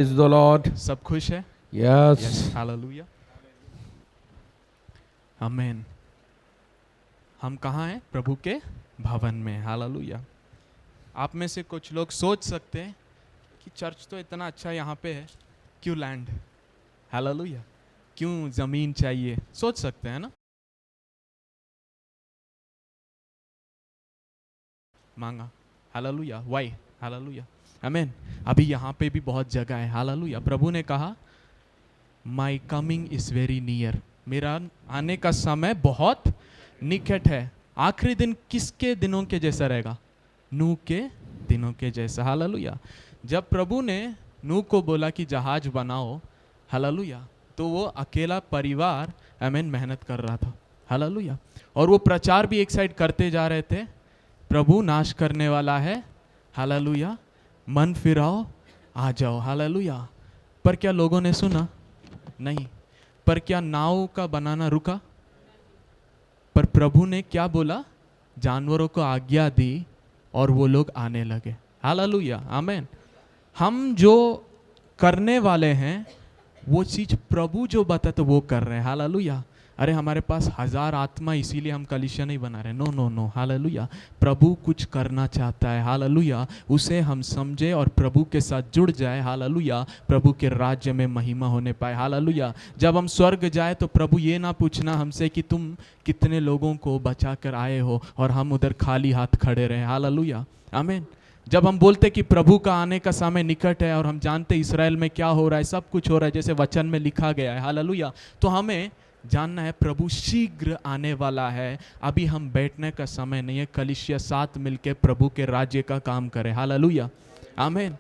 Praise the Lord. सब खुश है? Yes. हालेलुया, आमीन। हम कहाँ हैं? प्रभु के भवन में। हालेलुया। आप में से कुछ लोग सोच सकते हैं कि चर्च तो इतना अच्छा यहाँ पे है, क्यों लैंड? हालेलुया, क्यों जमीन चाहिए? सोच सकते हैं ना? मांगा। Hallelujah, Y? हालेलुया, आमीन। अभी यहाँ पे भी बहुत जगह है। हालेलुया। प्रभु ने कहा my coming is very near, मेरा आने का समय बहुत निकट है। आखिरी दिन किसके दिनों के जैसा रहेगा? नूह के दिनों के जैसा। हालेलुया। जब प्रभु ने नूह को बोला कि जहाज बनाओ, हालेलुया, तो वो अकेला परिवार आमीन मेहनत कर रहा था। हालेलुया। और वो प्रचार भी एक साइड करते जा रहे थे, प्रभु नाश करने वाला है। हालेलुया, मन फिराओ, आ जाओ। हालेलुया। पर क्या लोगों ने सुना? नहीं। पर क्या नाव का बनाना रुका? पर प्रभु ने क्या बोला? जानवरों को आज्ञा दी और वो लोग आने लगे। हालेलुया, आमीन। हम जो करने वाले हैं वो चीज प्रभु जो बताते वो कर रहे हैं। हालेलुया। अरे हमारे पास 1000 आत्मा इसीलिए हम कलीसिया नहीं बना रहे। No no no. हालेलुया। प्रभु कुछ करना चाहता है। हालेलुया। उसे हम समझे और प्रभु के साथ जुड़ जाए। हालेलुया। प्रभु के राज्य में महिमा होने पाए। हालेलुया। जब हम स्वर्ग जाए तो प्रभु ये ना पूछना हमसे कि तुम कितने लोगों को बचा कर आए हो और हम उधर खाली हाथ खड़े रहे। हालेलुया, आमीन। जब हम बोलते कि प्रभु का आने का समय निकट है और हम जानते इस्राएल में क्या हो रहा है, सब कुछ हो रहा है जैसे वचन में लिखा गया है। हालेलुया। तो हमें जानना है प्रभु शीघ्र आने वाला है। अभी हम बैठने का समय नहीं है। कलीसिया साथ मिलकर प्रभु के राज्य का काम करें। हालेलुया, आमीन।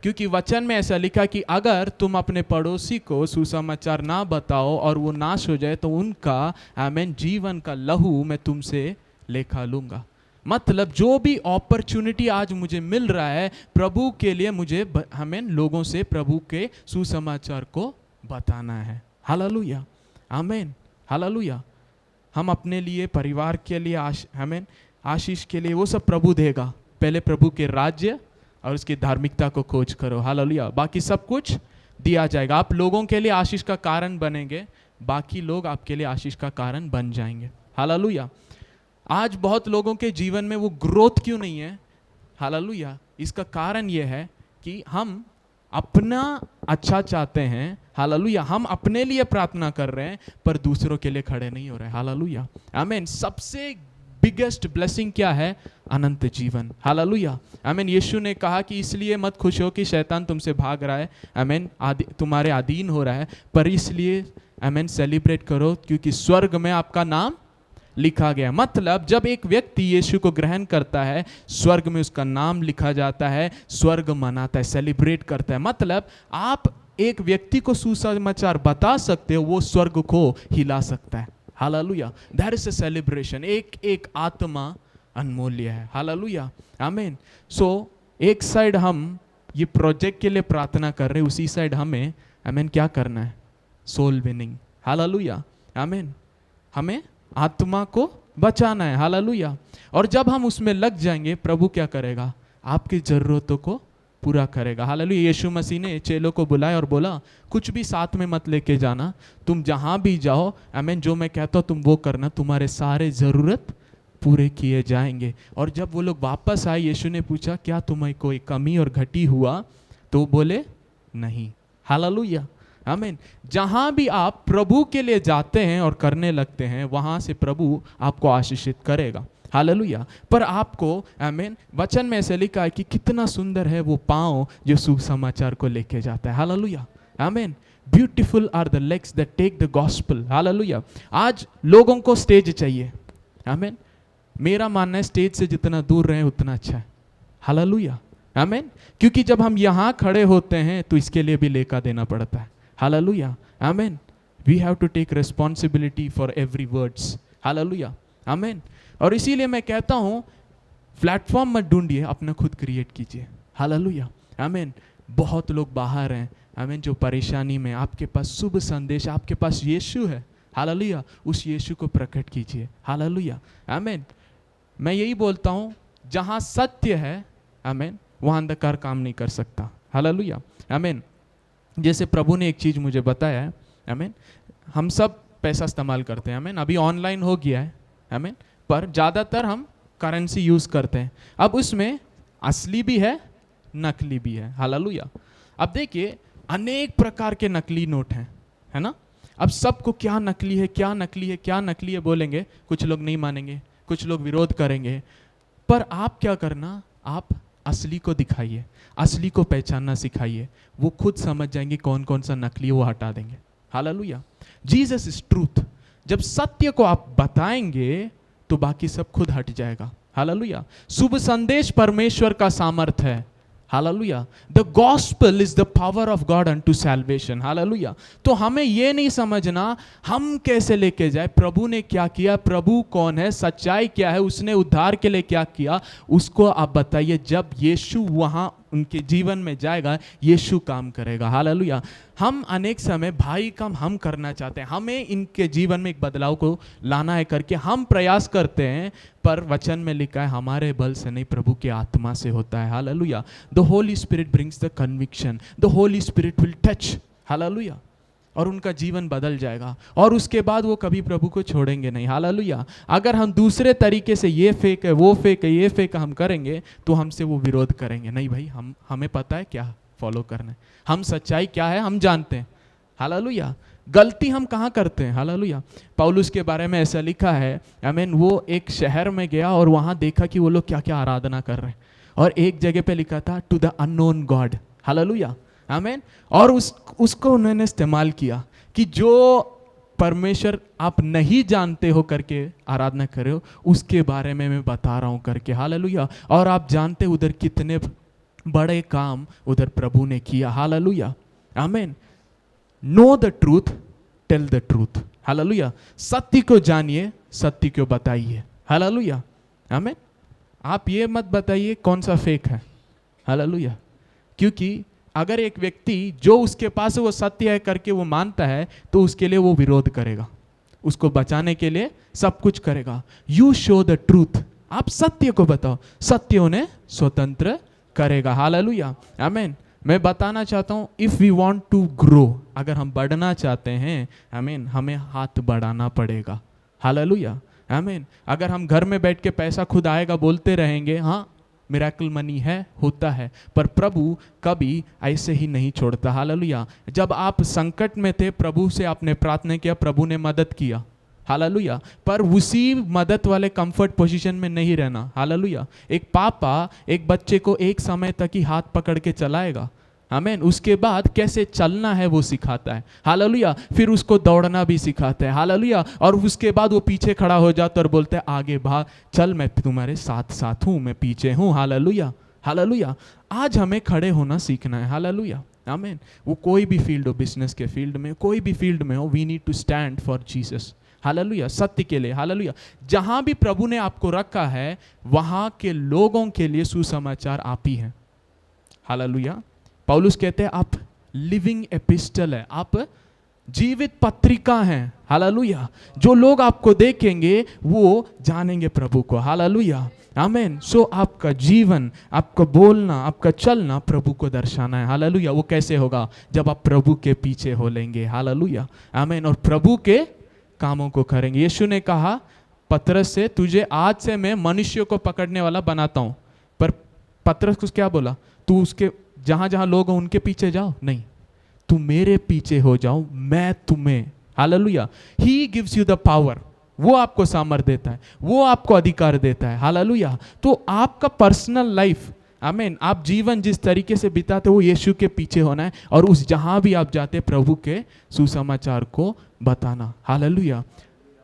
क्योंकि वचन में ऐसा लिखा कि अगर तुम अपने पड़ोसी को सुसमाचार ना बताओ और वो नाश हो जाए तो उनका आमीन जीवन का लहू मैं तुमसे लेखा लूंगा। मतलब जो भी अपॉर्चुनिटी आज मुझे मिल रहा है प्रभु के लिए, मुझे हमें लोगों से प्रभु के सुसमाचार को बताना है। हालेलुया, आमीन। हालेलुया। हम अपने लिए, परिवार के लिए, हमें आशीष के लिए वो सब प्रभु देगा। पहले प्रभु के राज्य और उसकी धार्मिकता को खोज करो। हालेलुया। बाकी सब कुछ दिया जाएगा। आप लोगों के लिए आशीष का कारण बनेंगे, बाकी लोग आपके लिए आशीष का कारण बन जाएंगे। हालेलुया। आज बहुत लोगों के जीवन में वो ग्रोथ क्यों नहीं है? हालेलुया। इसका कारण ये है कि हम अपना अच्छा चाहते हैं। हालेलुया। हम अपने लिए प्रार्थना कर रहे हैं पर दूसरों के लिए खड़े नहीं हो रहे। हालेलुया, आमीन। सबसे बिगेस्ट ब्लेसिंग क्या है? अनंत जीवन। हालेलुया, आमीन। यीशु ने कहा कि इसलिए मत खुश हो कि शैतान तुमसे भाग रहा है, आमीन, तुम्हारे अधीन हो रहा है, पर इसलिए आमीन सेलिब्रेट करो क्योंकि स्वर्ग में आपका नाम लिखा गया। मतलब जब एक व्यक्ति यीशु को ग्रहण करता है, स्वर्ग में उसका नाम लिखा जाता है, स्वर्ग मनाता है, सेलिब्रेट करता है। मतलब आप एक व्यक्ति को सुसमाचार बता सकते हो, वो स्वर्ग को हिला सकता है। Hallelujah, that is a celebration. एक एक आत्मा अनमूल्य है। हालेलुया, आमीन। सो एक साइड हम ये प्रोजेक्ट के लिए प्रार्थना कर रहे हैं, उसी साइड हमें आमीन क्या करना है? Soul winning. हालेलुया, आमीन। हमें आत्मा को बचाना है। हालेलुया। और जब हम उसमें लग जाएंगे प्रभु क्या करेगा? आपकी जरूरतों को पूरा करेगा। हालेलुया। यीशु मसीह ने चेलों को बुलाया और बोला कुछ भी साथ में मत लेके जाना, तुम जहां भी जाओ आमीन जो मैं कहता हूं तुम वो करना, तुम्हारे सारे जरूरत पूरे किए जाएंगे। और जब वो लोग वापस आए, यीशु ने पूछा क्या तुम्हें कोई कमी और घटी हुआ? तो बोले नहीं। हालेलुया, आमीन। जहां भी आप प्रभु के लिए जाते हैं और करने लगते हैं, वहां से प्रभु आपको आशीषित करेगा। हालेलुया। पर आपको आमीन वचन में ऐसे लिखा है कि कितना सुंदर है वो पांव जो सुसमाचार को लेके जाता है। हालेलुया, आमीन। Beautiful are the legs that take the gospel. Hallelujah. आज लोगों को स्टेज चाहिए, आमीन। मेरा मानना है स्टेज से जितना दूर रहे उतना अच्छा है। हालेलुया, आमीन। क्योंकि जब हम यहां खड़े होते हैं तो इसके लिए भी लेखा देना पड़ता है। हालेलुया, आमीन। We have to take responsibility for every words. Hallelujah, आमीन। और इसीलिए मैं कहता हूं प्लेटफॉर्म मत ढूंढिए, अपना खुद क्रिएट कीजिए। हालेलुया, आमीन। बहुत लोग बाहर हैं आमीन जो परेशानी में, आपके पास शुभ संदेश, आपके पास यीशु है। हालेलुया, उस यीशु को प्रकट कीजिए। हालेलुया, आमीन। मैं यही बोलता हूं जहां सत्य है आमीन वहां अंधकार काम नहीं कर सकता। हालेलुया, आमीन। जैसे प्रभु ने एक चीज़ मुझे बताया है, आमीन, हम सब पैसा इस्तेमाल करते हैं, आमीन, अभी ऑनलाइन हो गया है, आमीन, पर ज़्यादातर हम करेंसी यूज़ करते हैं। अब उसमें असली भी है, नकली भी है, हालेलुया। अब देखिए अनेक प्रकार के नकली नोट हैं, है ना। अब सबको क्या नकली है, क्या नकली है, क्या नकली है बोलेंगे, कुछ लोग नहीं मानेंगे, कुछ लोग विरोध करेंगे, पर आप क्या करना, आप असली को दिखाइए, असली को पहचानना सिखाइए, वो खुद समझ जाएंगे कौन कौन सा नकली है, वो हटा देंगे, हालेलुया। Jesus is truth. जब सत्य को आप बताएंगे तो बाकी सब खुद हट जाएगा, हालेलुया। शुभ संदेश परमेश्वर का सामर्थ है, hallelujah. The gospel is the power of God unto salvation, hallelujah. तो हमें ये नहीं समझना हम कैसे लेके जाए, प्रभु ने क्या किया, प्रभु कौन है, सच्चाई क्या है, उसने उद्धार के लिए क्या किया, उसको आप बताइए। जब यीशु वहाँ उनके जीवन में जाएगा, यीशु काम करेगा, हालेलुया। हम अनेक समय भाई काम हम करना चाहते हैं, हमें इनके जीवन में एक बदलाव को लाना है करके हम प्रयास करते हैं, पर वचन में लिखा है हमारे बल से नहीं, प्रभु के आत्मा से होता है, hallelujah. The holy spirit brings the conviction, the holy spirit will touch, hallelujah, और उनका जीवन बदल जाएगा, और उसके बाद वो कभी प्रभु को छोड़ेंगे नहीं, हालेलुया। अगर हम दूसरे तरीके से ये फेक है, वो फेक है, ये फेक हम करेंगे तो हमसे वो विरोध करेंगे, नहीं भाई, हमें पता है क्या फॉलो करना है, हम सच्चाई क्या है हम जानते हैं, हालेलुया। गलती हम कहाँ करते हैं, हालेलुया। पौलुस के बारे में ऐसा लिखा है, आमीन, वो एक शहर में गया और वहाँ देखा कि वो लोग क्या क्या आराधना कर रहे हैं, और एक जगह पे लिखा था to the unknown God, hallelujah, आमीन। और उसको उन्होंने इस्तेमाल किया कि जो परमेश्वर आप नहीं जानते हो करके आराधना कर रहे हो, उसके बारे में मैं बता रहा हूँ करके, हालेलुया। और आप जानते उधर कितने बड़े काम उधर प्रभु ने किया, हालेलुया, आमीन। Know the truth, tell the truth, hallelujah. सत्य को जानिए, सत्य को बताइए, हालेलुया, आमीन। आप ये मत बताइए कौन सा फेक है, हालेलुया, क्योंकि अगर एक व्यक्ति जो उसके पास वो सत्य है करके वो मानता है, तो उसके लिए वो विरोध करेगा, उसको बचाने के लिए सब कुछ करेगा। यू शो द ट्रूथ, आप सत्य को बताओ, सत्य उन्हें स्वतंत्र करेगा, हालेलुया, आमीन। मैं बताना चाहता हूँ, if we want to grow, अगर हम बढ़ना चाहते हैं, आमीन, हमें हाथ बढ़ाना पड़ेगा, हालेलुया, आमीन। अगर हम घर में बैठ के पैसा खुद आएगा बोलते रहेंगे, हाँ मिरेकल मनी है, होता है, पर प्रभु कभी ऐसे ही नहीं छोड़ता, हालेलुया। जब आप संकट में थे, प्रभु से आपने प्रार्थना किया, प्रभु ने मदद किया, हालेलुया, पर उसी मदद वाले कंफर्ट पोजीशन में नहीं रहना, हालेलुया। एक पापा एक बच्चे को एक समय तक ही हाथ पकड़ के चलाएगा, आमीन, उसके बाद कैसे चलना है वो सिखाता है, हालेलुया। फिर उसको दौड़ना भी सिखाता है, हालेलुया। और उसके बाद वो पीछे खड़ा हो जाता और बोलता है आगे भाग, चल मैं तुम्हारे साथ साथ हूँ, मैं पीछे हूँ, हालेलुया, हालेलुया। आज हमें खड़े होना सीखना है, हालेलुया, आमीन। वो कोई भी फील्ड हो, बिजनेस के फील्ड में, कोई भी फील्ड में हो, we need to stand for Jesus, hallelujah, सत्य के लिए, हालेलुया। जहां भी प्रभु ने आपको रखा है, वहां के लोगों के लिए सुसमाचार आप ही हैं, हालेलुया। पौलुस कहते हैं आप लिविंग एपिस्टल है, आप जीवित पत्रिका हैं, हालेलुया। जो लोग आपको देखेंगे वो जानेंगे प्रभु को, हालेलुया, आमीन। सो आपका जीवन, आपका बोलना, आपका चलना प्रभु को दर्शाना है, हालेलुया। वो कैसे होगा, जब आप प्रभु के पीछे हो लेंगे, हालेलुया, आमीन, और प्रभु के कामों को करेंगे। यीशु ने कहा पतरस से, तुझे आज से मैं मनुष्य को पकड़ने वाला बनाता हूं, पर पतरस को क्या बोला, तू उसके जहां जहां लोग हैं उनके पीछे जाओ, नहीं, तू मेरे पीछे हो जाओ, मैं तुम्हें, hallelujah. He gives you the power, वो आपको सामर्थ देता है, वो आपको अधिकार देता है, हालेलुया। तो आपका पर्सनल लाइफ, आमीन, आप जीवन जिस तरीके से बिताते वो यीशु के पीछे होना है, और उस जहां भी आप जाते प्रभु के सुसमाचार को बताना, हालेलुया,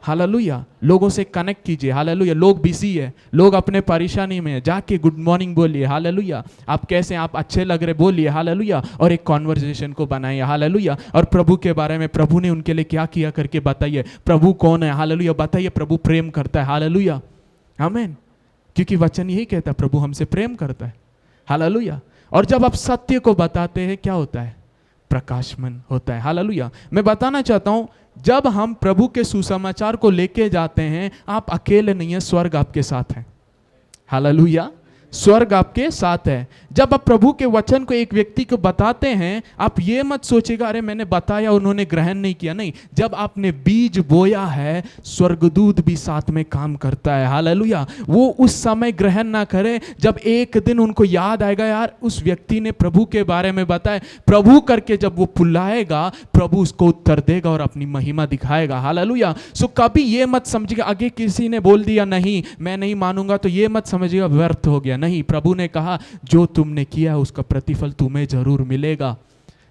हालेलुया। लोगों से कनेक्ट कीजिए, हालेलुया। लोग बिजी है, लोग अपने परेशानी में है, जाके गुड मॉर्निंग बोलिए, हालेलुया। आप कैसे, आप अच्छे लग रहे बोलिए, हालेलुया, और एक कॉन्वर्सेशन को बनाइए, हालेलुया। और प्रभु के बारे में, प्रभु ने उनके लिए क्या किया करके बताइए, प्रभु कौन है, हालेलुया, बताइए। प्रभु प्रेम करता है, हालेलुया, आमीन, क्योंकि वचन यही कहता है प्रभु हमसे प्रेम करता है, हालेलुया। और जब आप सत्य को बताते हैं क्या होता है, प्रकाशमान होता है, हालेलुया। मैं बताना चाहता हूं, जब हम प्रभु के सुसमाचार को लेके जाते हैं, आप अकेले नहीं है, स्वर्ग आपके साथ है, हालेलुया। स्वर्ग आपके साथ है। जब आप प्रभु के वचन को एक व्यक्ति को बताते हैं, आप ये मत सोचेगा अरे मैंने बताया उन्होंने ग्रहण नहीं किया। नहीं, जब आपने बीज बोया है, स्वर्गदूत भी साथ में काम करता है। हालेलुया। वो उस समय ग्रहण ना करे, जब एक दिन उनको याद आएगा यार उस व्यक्ति ने प्रभु के बारे में बताया, प्रभु करके जब वो पुल्लाएगा, प्रभु उसको उत्तर देगा और अपनी महिमा दिखाएगा। हालेलुया। सो कभी ये मत समझिएगा आगे किसी ने बोल दिया नहीं मैं नहीं मानूंगा, तो ये मत समझिएगा व्यर्थ हो गया। नहीं, प्रभु ने कहा जो तुमने किया उसका प्रतिफल तुम्हें जरूर मिलेगा।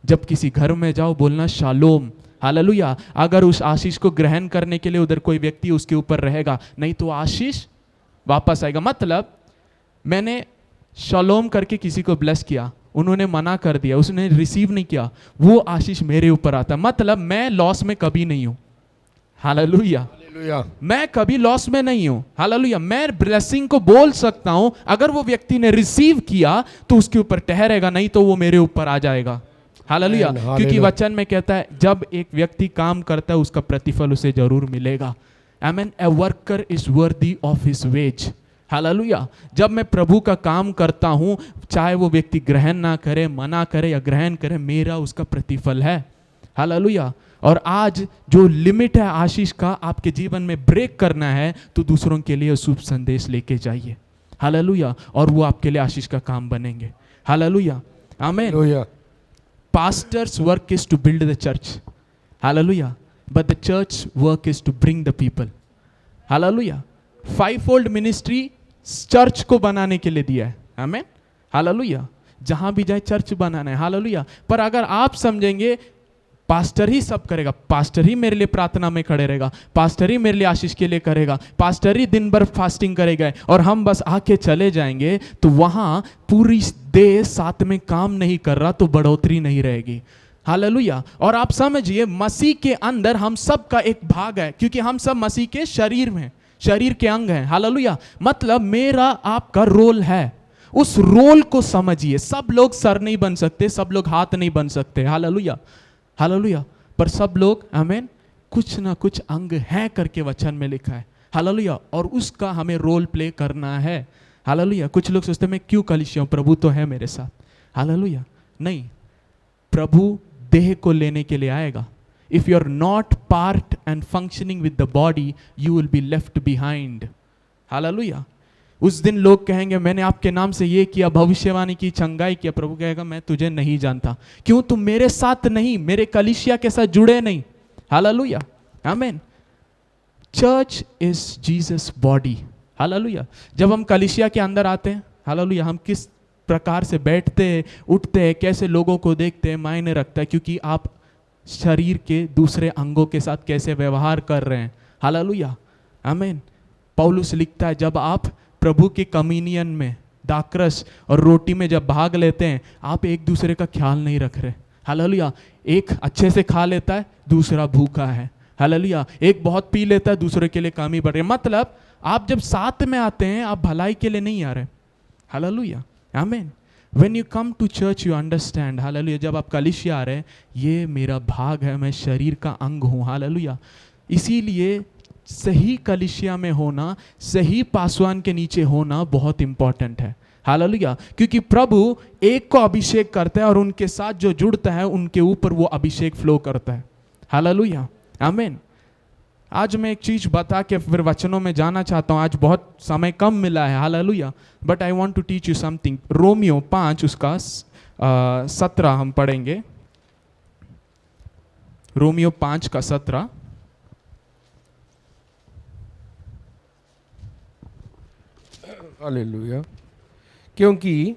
जब किसी घर में जाओ बोलना शालोम। हालेलुया। अगर उस आशीष को ग्रहण करने के लिए उधर कोई व्यक्ति उसके ऊपर रहेगा, नहीं तो आशीष वापस आएगा। मतलब मैंने शालोम करके किसी को ब्लेस किया, उन्होंने मना कर दिया, उसने रिसीव नहीं किया, वो आशीष मेरे ऊपर आता। मतलब मैं लॉस में कभी नहीं हूं। हालेलुया। मैं कभी लॉस में नहीं हूं। हालेलुया। मैं ब्लेसिंग को बोल सकता हूं, अगर वो व्यक्ति ने रिसीव किया तो उसके ऊपर ठहरेगा, नहीं तो वो मेरे ऊपर आ जाएगा। हालेलुया। क्योंकि वचन में कहता है जब एक व्यक्ति काम करता है उसका प्रतिफल उसे जरूर मिलेगा। आमीन। A worker is worthy of his veg. Hallelujah. जब मैं प्रभु का काम करता हूं, चाहे वो व्यक्ति ग्रहण ना करे, मना करे या ग्रहण करे, मेरा उसका प्रतिफल है। हालेलुया। और आज जो लिमिट है आशीष का आपके जीवन में ब्रेक करना है, तो दूसरों के लिए शुभ संदेश लेके जाइए। हालेलुया। और वो आपके लिए आशीष का काम बनेंगे। हालेलुया। आमीन। Pastors' work is to build the church. Hallelujah. But the church work is to bring the people. Hallelujah. Fivefold ministry church को बनाने के लिए दिया है। आमीन। हालेलुया। जहां भी जाए चर्च बनाना है। हालेलुया। पर अगर आप समझेंगे पास्टर ही सब करेगा, पास्टर ही मेरे लिए प्रार्थना में खड़े रहेगा, पास्टर ही मेरे लिए आशीष के लिए करेगा, पास्टर ही दिन भर फास्टिंग करेगा और हम बस आके चले जाएंगे, तो वहां पूरी देह साथ में काम नहीं कर रहा, तो बढ़ोतरी नहीं रहेगी। हालेलुया। और आप समझिए मसीह के अंदर हम सब का एक भाग है, क्योंकि हम सब मसीह के शरीर में, शरीर के अंग हैं। हालेलुया। मतलब मेरा आपका रोल है, उस रोल को समझिए। सब लोग सर नहीं बन सकते, सब लोग हाथ नहीं बन सकते। हालेलुया। हालेलुया। पर सब लोग आमीन कुछ ना कुछ अंग है करके वचन में लिखा है। हालेलुया। और उसका हमें रोल प्ले करना है। हालेलुया। कुछ लोग सोचते हैं मैं क्यों कलीसिया हूं, प्रभु तो है मेरे साथ। हालेलुया। नहीं, प्रभु देह को लेने के लिए आएगा। If you are not part and functioning with the body, you will be left behind. हालेलुया। उस दिन लोग कहेंगे मैंने आपके नाम से ये किया, भविष्यवाणी की, चंगाई किया। प्रभु कहेगा मैं तुझे नहीं जानता। क्यों? तुम मेरे साथ नहीं, मेरे कलीसिया के साथ जुड़े नहीं। हालेलुया। आमीन। Church is Jesus body. Hallelujah. जब हम कलीसिया के अंदर आते हैं, हालेलुया, हम किस प्रकार से बैठते हैं, उठते हैं, कैसे लोगों को देखते हैं, मायने रखता है, क्योंकि आप शरीर के दूसरे अंगों के साथ कैसे व्यवहार कर रहे हैं। हालेलुया। आमीन। पौलुस लिखता है जब आप प्रभु के कम्युनियन में, दाकरस और रोटी में जब भाग लेते हैं, आप एक दूसरे का ख्याल नहीं रख रहे। हालेलुया। एक अच्छे से खा लेता है, दूसरा भूखा है। हालेलुया। एक बहुत पी लेता है, दूसरे के लिए कमी बढ़ रही है। मतलब आप जब साथ में आते हैं, आप भलाई के लिए नहीं आ रहे। हालेलुया। आमीन। When you come to church you understand, hallelujah, जब आप कलीसिया आ रहे हैं, ये मेरा भाग है, मैं शरीर का अंग हूँ। हालेलुया। इसीलिए सही कलीसिया में होना, सही पासवान के नीचे होना बहुत इंपॉर्टेंट है। हालेलुया। क्योंकि प्रभु एक को अभिषेक करता है और उनके साथ जो जुड़ता है उनके ऊपर वो अभिषेक फ्लो करता है। हालेलुया। आमीन। आज मैं एक चीज बता के फिर वचनों में जाना चाहता हूं। आज बहुत समय कम मिला है। हालेलुया। But I want to teach you something. Romeo 5 उसका 17 हम पढ़ेंगे। रोमियो 5 का 17। हालेलुया। क्योंकि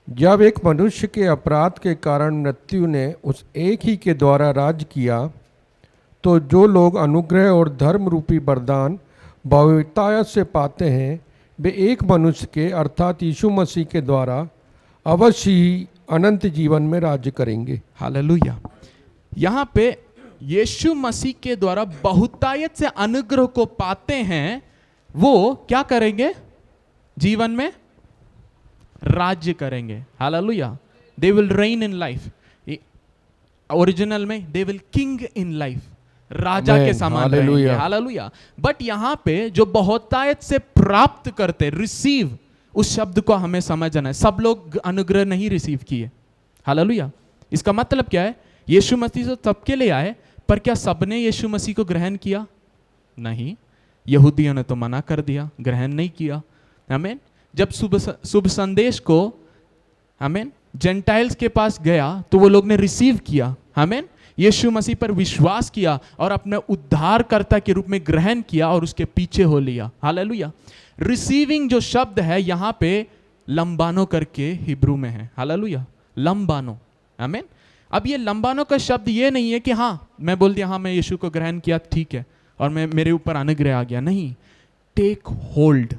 जब एक मनुष्य के अपराध के कारण मृत्यु ने उस एक ही के द्वारा राज किया, तो जो लोग अनुग्रह और धर्म रूपी वरदान बहुतायत से पाते हैं, वे एक मनुष्य के अर्थात यीशु मसीह के द्वारा अवश्य ही अनंत जीवन में राज्य करेंगे। हालेलुया। यहाँ पे यीशु मसीह के द्वारा बहुतायत से अनुग्रह को पाते हैं, वो क्या करेंगे? जीवन में राज्य करेंगे। Hallelujah. They will reign in life. Original में they will king in life, राजा के समान रहेंगे। हालेलुया। बट यहां पे जो बहुतायत से प्राप्त करते, रिसीव, उस शब्द को हमें समझना है। सब लोग अनुग्रह नहीं रिसीव किए। हालेलुया। इसका मतलब क्या है? यीशु मसीह तो सबके लिए आए, पर क्या सबने यीशु मसीह को ग्रहण किया? नहीं, यहूदियों ने तो मना कर दिया, ग्रहण नहीं किया। आमीन। जब शुभ संदेश को आमीन जेंटाइल्स के पास गया तो वो लोग ने रिसीव किया। आमीन। यीशु मसीह पर विश्वास किया और अपने उद्धारकर्ता के रूप में ग्रहण किया और उसके पीछे हो लिया। हालेलुया। रिसीविंग जो शब्द है यहां पे लंबानो करके हिब्रू में है। हालेलुया। लंबानो। आमीन। अब ये लंबानो का शब्द ये नहीं है कि हाँ मैं बोल दिया हाँ मैं यीशु को ग्रहण किया ठीक है और मैं मेरे ऊपर अनुग्रह आ गया। नहीं, टेक होल्ड।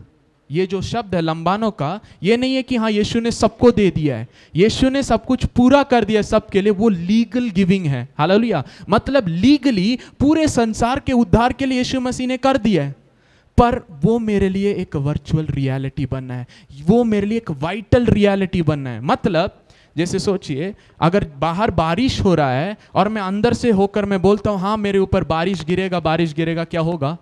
ये जो शब्द है लंबानो का, ये नहीं है कि हाँ यीशु ने सबको दे दिया है, यीशु ने सब कुछ पूरा कर दिया सबके लिए। वो लीगल गिविंग है। हालेलुया। मतलब लीगली पूरे संसार के उद्धार के लिए यीशु मसीह ने कर दिया है, पर वो मेरे लिए एक वर्चुअल रियलिटी बनना है, वो मेरे लिए एक वाइटल रियलिटी बनना है। मतलब जैसे सोचिए, अगर बाहर बारिश हो रहा है और मैं अंदर से होकर मैं बोलता हूं हाँ मेरे ऊपर बारिश गिरेगा, क्या होगा?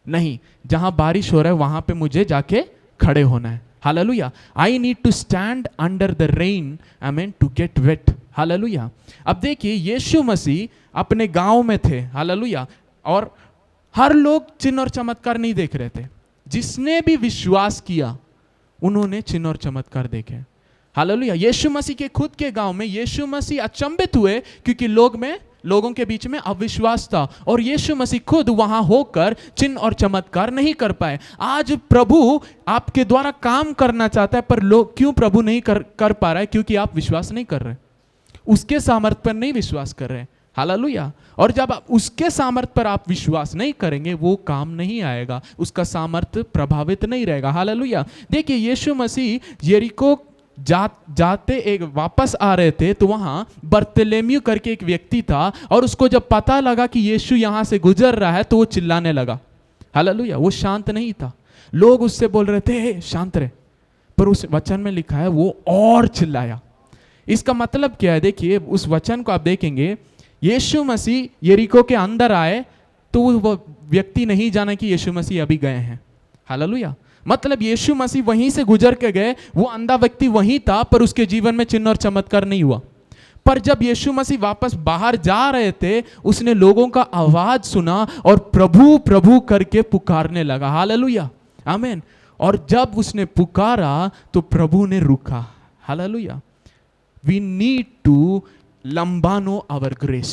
नहीं, जहां बारिश हो रहा है वहां पे मुझे जाके खड़े होना है। हालेलुया। I need to stand under the rain, I mean to get wet. हालेलुया। अब देखिए, यीशु मसीह अपने गांव में थे। हालेलुया। और हर लोग चिन्ह और चमत्कार नहीं देख रहे थे। जिसने भी विश्वास किया उन्होंने चिन्ह और चमत्कार देखे। हालेलुया। यीशु मसीह के खुद के गांव में यीशु मसीह अचंभित हुए क्योंकि लोगों के बीच में अविश्वास था और यीशु मसीह खुद वहां होकर चिन्ह और चमत्कार नहीं कर पाए। आज प्रभु आपके द्वारा काम करना चाहता है, पर लोग क्यों प्रभु नहीं कर पा रहा है? क्योंकि आप विश्वास नहीं कर रहे, उसके सामर्थ्य पर नहीं विश्वास कर रहे। हालेलुया। और जब आप उसके सामर्थ्य पर आप विश्वास नहीं करेंगे, वो काम नहीं आएगा, उसका सामर्थ्य प्रभावित नहीं रहेगा। हालेलुया। देखिए, यीशु मसीह यरीको जाते एक वापस आ रहे थे तो वहां बर्तलेम्यू करके एक व्यक्ति था और उसको जब पता लगा कि यीशु यहां से गुजर रहा है तो वो चिल्लाने लगा। हालेलुया। वो शांत नहीं था, लोग उससे बोल रहे थे हे शांत रहे, पर उस वचन में लिखा है वो और चिल्लाया। इसका मतलब क्या है? देखिए, उस वचन को आप देखेंगे, यीशु मसीह यरीको के अंदर आए तो वो व्यक्ति नहीं जाना कि यीशु मसीह अभी गए हैं। हालेलुया। मतलब यीशु मसीह वहीं से गुजर के गए, वो अंधा व्यक्ति वहीं था, पर उसके जीवन में चिन्ह और चमत्कार नहीं हुआ। पर जब यीशु मसीह वापस बाहर जा रहे थे, उसने लोगों का आवाज सुना और प्रभु प्रभु करके पुकारने लगा। हालेलुया। आमीन। और जब उसने पुकारा तो प्रभु ने रुका। Hallelujah. We need to lambano our grace.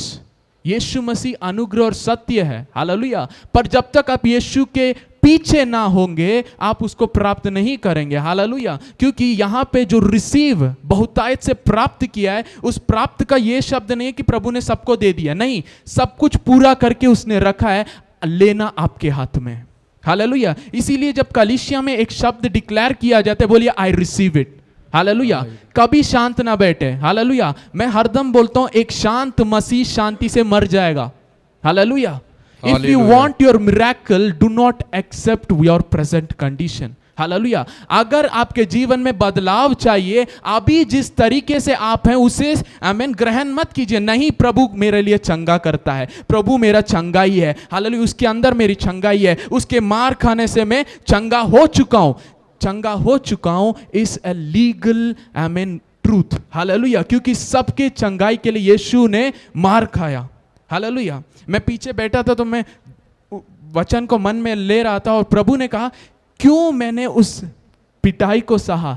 यीशु मसीह अनुग्रह और सत्य है। हालेलुया। पर जब तक आप यीशु के पीछे ना होंगे आप उसको प्राप्त नहीं करेंगे। हालेलुया। क्योंकि यहां पे जो रिसीव बहुतायत से प्राप्त किया है, उस प्राप्त का ये शब्द नहीं है कि प्रभु ने सबको दे दिया। नहीं, सब कुछ पूरा करके उसने रखा है, लेना आपके हाथ में। हालेलुया। इसीलिए जब कलीसिया में एक शब्द डिक्लेयर किया जाता है, बोलिए आई रिसीव इट। हालेलुया। कभी शांत ना बैठे। हालेलुया। मैं हरदम बोलता हूं एक शांत मसीह शांति से मर जाएगा। Hallelujah. If you want your miracle, do not accept your present condition. Hallelujah. अगर आपके जीवन में बदलाव चाहिए, अभी जिस तरीके से आप हैं उसे आमीन ग्रहण मत कीजिए। नहीं, प्रभु मेरे लिए चंगा करता है, प्रभु मेरा चंगाई है। हालेलुया। उसके अंदर मेरी चंगाई है, उसके मार खाने से मैं चंगा हो चुका हूं। इज अ लीगल आमीन ट्रूथ। हालेलुया। क्योंकि सबके चंगाई के लिए यीशु ने मार खाया। हालेलुया। मैं पीछे बैठा था तो मैं वचन को मन में ले रहा था और प्रभु ने कहा क्यों मैंने उस पिटाई को सहा।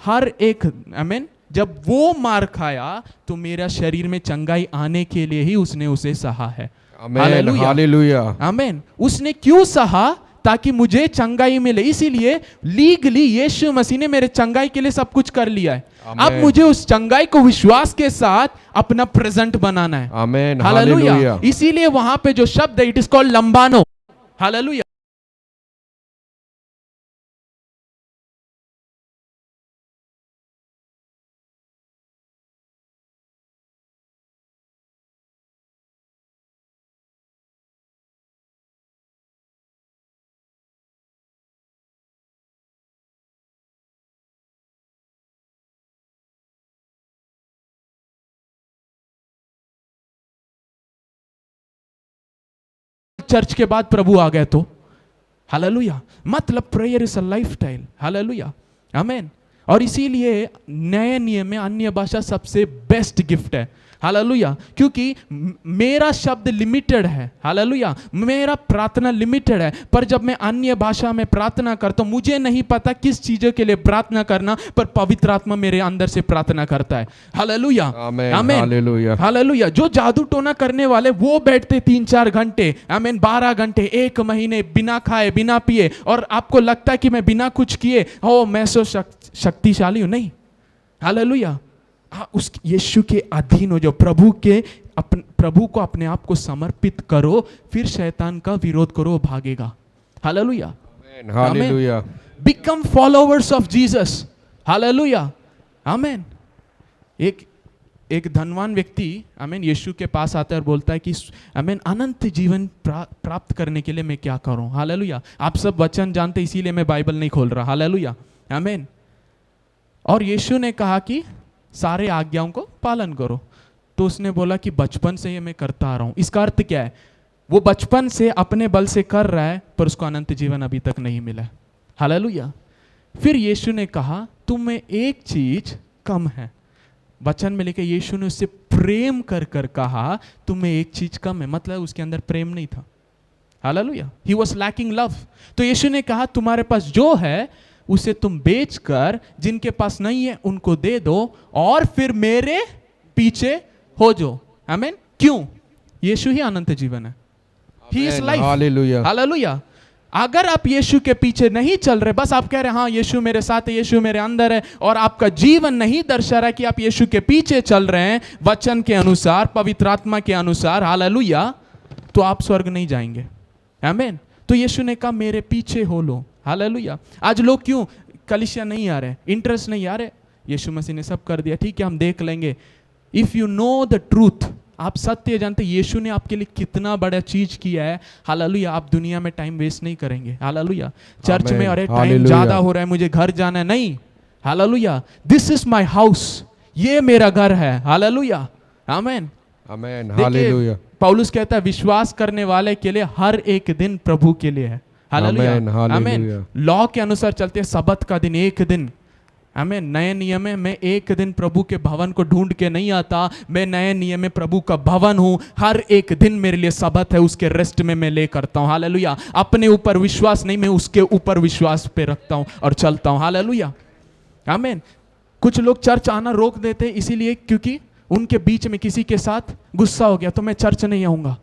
हर एक आमीन जब वो मार खाया तो मेरा शरीर में चंगाई आने के लिए ही उसने उसे सहा है। हालेलुया। हालेलुया। आमीन। उसने क्यों सहा? ताकि मुझे चंगाई मिले। इसीलिए लीगली यीशु मसीह ने मेरे चंगाई के लिए सब कुछ कर लिया है। अब मुझे उस चंगाई को विश्वास के साथ अपना प्रेजेंट बनाना है। आमीन। हालेलुया। इसीलिए वहां पे जो शब्द है it is called lambano. Hallelujah. Church के बाद प्रभु आ गए तो हालेलुया। मतलब prayer is a lifestyle. Hallelujah. Amen. और इसीलिए नए नियम में अन्य भाषा सबसे बेस्ट गिफ्ट है, हालेलुया, क्योंकि मेरा शब्द लिमिटेड है, हालेलुया, मेरा प्रार्थना लिमिटेड है, पर जब मैं अन्य भाषा में प्रार्थना करता हूं, मुझे नहीं पता किस चीजों के लिए प्रार्थना करना, पर पवित्र आत्मा मेरे अंदर से प्रार्थना करता है, हालेलुया, आमीन, हालेलुया, हालेलुया। जो जादू टोना करने वाले वो बैठते 3-4 घंटे, आमीन, 12 घंटे, 1 महीने बिना खाए बिना पिए, और आपको लगता है कि मैं बिना कुछ किए हो मैं सो शक्तिशाली हूं, नहीं, हालेलुया। उस यीशु के अधीन हो, जो प्रभु को अपने आप को समर्पित करो, फिर शैतान का विरोध करो, वो भागेगा, hallelujah, hallelujah. Become followers of Jesus, hallelujah, आमीन। एक धनवान व्यक्ति, आमीन, यीशु के पास आता है और बोलता है कि आमीन, अनंत जीवन प्राप्त करने के लिए मैं क्या करूं, हालेलुया। आप सब वचन जानते, इसीलिए मैं बाइबल नहीं खोल रहा, हालेलुया, आमीन। और यीशु ने कहा कि सारे आज्ञाओं को पालन करो। तो उसने बोला कि बचपन से ये मैं करता आ रहा हूं। इसका अर्थ क्या है? वो बचपन से अपने बल से कर रहा है, पर उसको अनंत जीवन अभी तक नहीं मिला, हालेलुया। फिर यीशु ने कहा तुम में एक चीज कम है। वचन में लिखे यीशु ने उससे प्रेम कर कर कहा तुम में एक चीज कम है, मतलब उसके अंदर प्रेम नहीं था, hallelujah, he was lacking love. तो यीशु ने कहा तुम्हारे पास जो है उसे तुम बेचकर जिनके पास नहीं है उनको दे दो और फिर मेरे पीछे हो जाओ, आमीन। क्यों? यीशु ही अनंत जीवन है, he is life, hallelujah, hallelujah. अगर आप यीशु के पीछे नहीं चल रहे, बस आप कह रहे हैं हाँ यीशु मेरे साथ है, यीशु मेरे अंदर है, और आपका जीवन नहीं दर्शा रहा है कि आप यीशु के पीछे चल रहे हैं वचन के अनुसार, पवित्र आत्मा के अनुसार, हालेलुया, तो आप स्वर्ग नहीं जाएंगे, आमीन। तो यीशु ने कहा मेरे पीछे हो लो, हालेलुया। आज लोग क्यों कलीसिया नहीं आ रहे, इंटरेस्ट नहीं आ रहे, यीशु मसीह ने सब कर दिया, ठीक है हम देख लेंगे। If you know the truth, आप सत्य जानते, यीशु ने आपके लिए कितना बड़ा चीज किया है, हालेलुया, आप दुनिया में टाइम वेस्ट नहीं करेंगे, हालेलुया। चर्च में अरे टाइम ज्यादा हो रहा है, मुझे घर जाना है, नहीं, hallelujah, this is my house, ये मेरा घर है, हालेलुया, आमीन, आमीन, हालेलुया। पौलुस कहता है विश्वास करने वाले के लिए हर एक दिन प्रभु के लिए है, हालेलुया, आमीन। लॉ के अनुसार चलते हैं, सबत का दिन एक दिन, आमीन। नए नियम में मैं एक दिन प्रभु के भवन को ढूंढ के नहीं आता, मैं नए नियम में प्रभु का भवन हूं, हर एक दिन मेरे लिए सबत है, उसके रेस्ट में मैं ले करता हूं, हालेलुया। अपने ऊपर विश्वास नहीं, मैं उसके ऊपर विश्वास पे रखता हूं और चलता हूं, हालेलुया, आमीन। कुछ लोग चर्च आना रोक देते इसीलिए क्योंकि उनके बीच में किसी के साथ गुस्सा हो गया तो मैं चर्च नहीं आऊंगा।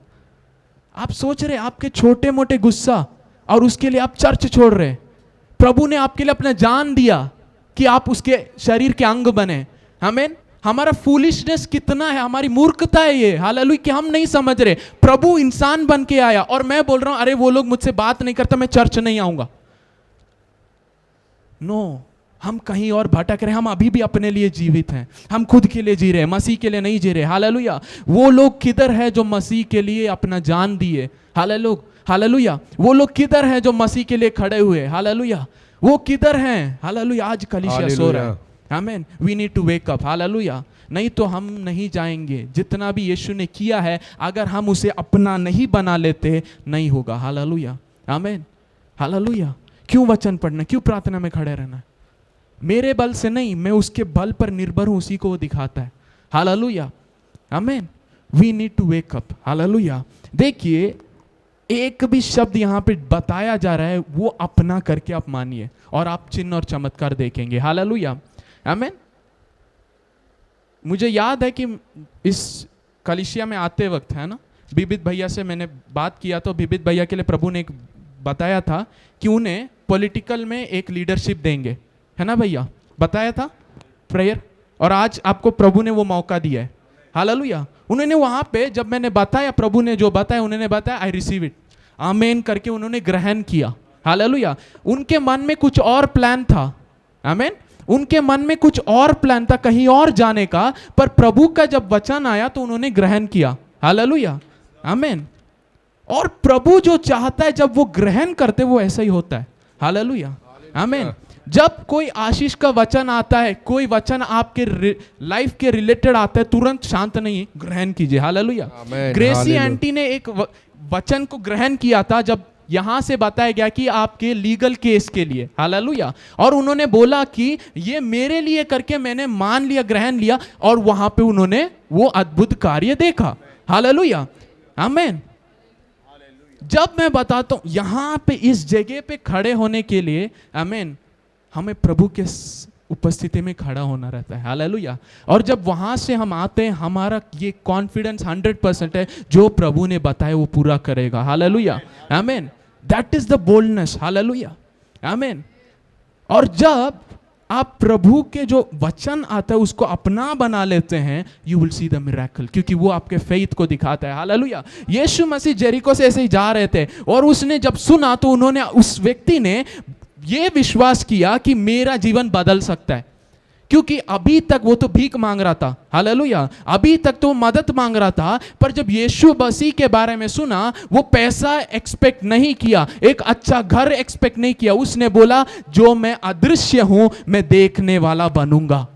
आप सोच रहे आपके छोटे मोटे गुस्सा और उसके लिए आप चर्च छोड़ रहे। प्रभु ने आपके लिए अपना जान दिया कि आप उसके शरीर के अंग बने, आमीन। हमारा फूलिशनेस कितना है, हमारी मूर्खता है ये, हालेलुया, कि हम नहीं समझ रहे। प्रभु इंसान बन के आया और मैं बोल रहा हूं अरे वो लोग मुझसे बात नहीं करता, मैं चर्च नहीं आऊंगा। नो, हम कहीं और भटक रहे, हम अभी भी अपने लिए जीवित हैं, हम खुद के लिए जी रहे हैं, मसीह के लिए नहीं जी रहे, हालेलुया। वो लोग किधर है जो मसीह के लिए अपना जान दिए, हालेलुया। वो लोग किधर हैं जो मसीह के लिए खड़े हुए, हालेलुया, वो किधर हैं, हालेलुया। आज कलीसिया सो रहा है, आमीन। We need to wake up, हालेलुया, नहीं तो हम नहीं जाएंगे। जितना भी यीशु ने किया है अगर हम उसे अपना नहीं बना लेते नहीं होगा, हालेलुया, आमीन, हालेलुया। क्यों वचन पढ़ना, क्यों प्रार्थना में खड़े रहना? मेरे बल से नहीं, मैं उसके बल पर निर्भर हूं, उसी को वो दिखाता है, हालेलुया, आमीन। We need to wake up, हालेलुया। देखिए एक भी शब्द यहां पे बताया जा रहा है वो अपना करके आप मानिए और आप चिन्ह और चमत्कार देखेंगे, हालेलुया, आमीन। मुझे याद है कि इस कलीसिया में आते वक्त, है ना, बिबित भैया से मैंने बात किया तो बिबित भैया के लिए प्रभु ने एक बताया था कि उन्हें पॉलिटिकल में एक लीडरशिप देंगे, है ना भैया, बताया था प्रेयर, और आज आपको प्रभु ने वो मौका दिया है, हालेलुया। उन्होंने वहां पे जब मैंने बताया, प्रभु ने जो बताया उन्होंने बताया आई रिसीव इट, आमीन करके उन्होंने ग्रहण किया, हालेलुया। उनके मन में कुछ और प्लान था, आमीन, उनके मन में कुछ और प्लान था कहीं और जाने का, पर प्रभु का जब वचन आया तो उन्होंने ग्रहण किया, हालेलुया, आमीन। और प्रभु जो चाहता है जब वो ग्रहण करते वो ऐसा ही होता है, हालेलुया, आमीन। जब कोई आशीष का वचन आता है, कोई वचन आपके लाइफ के रिलेटेड आता है, तुरंत शांत नहीं, ग्रहण कीजिए, हालेलुया। ग्रेसी आंटी ने एक वचन को ग्रहण किया था जब यहां से बताया गया कि आपके लीगल केस के लिए, हालेलुया। और उन्होंने बोला कि ये मेरे लिए करके मैंने मान लिया, ग्रहण लिया, और वहां पे उन्होंने वो अद्भुत कार्य देखा, हालेलुया, आमीन। जब मैं बताता हूं यहां पे इस जगह पे खड़े होने के लिए, आमीन, हमें प्रभु के उपस्थिति में खड़ा होना रहता है, हालेलुया। और जब वहां से हम आते हैं, हमारा ये कॉन्फिडेंस 100% है, जो प्रभु ने बताया वो पूरा करेगा, हालेलुया, आमीन। That is the boldness, hallelujah, आमीन। और जब आप प्रभु के जो वचन आता है उसको अपना बना लेते हैं, you will see the miracle, क्योंकि वो आपके फेथ को दिखाता है, हालेलुया। यीशु मसीह जेरिको से ऐसे ही जा रहे थे, और उसने जब सुना तो उन्होंने, उस व्यक्ति ने ये विश्वास किया कि मेरा जीवन बदल सकता है, क्योंकि अभी तक वो तो भीख मांग रहा था, हालेलुया, अभी तक तो मदद मांग रहा था। पर जब यीशु मसीह के बारे में सुना, वो पैसा एक्सपेक्ट नहीं किया, एक अच्छा घर एक्सपेक्ट नहीं किया, उसने बोला जो मैं अदृश्य हूं मैं देखने वाला बनूंगा,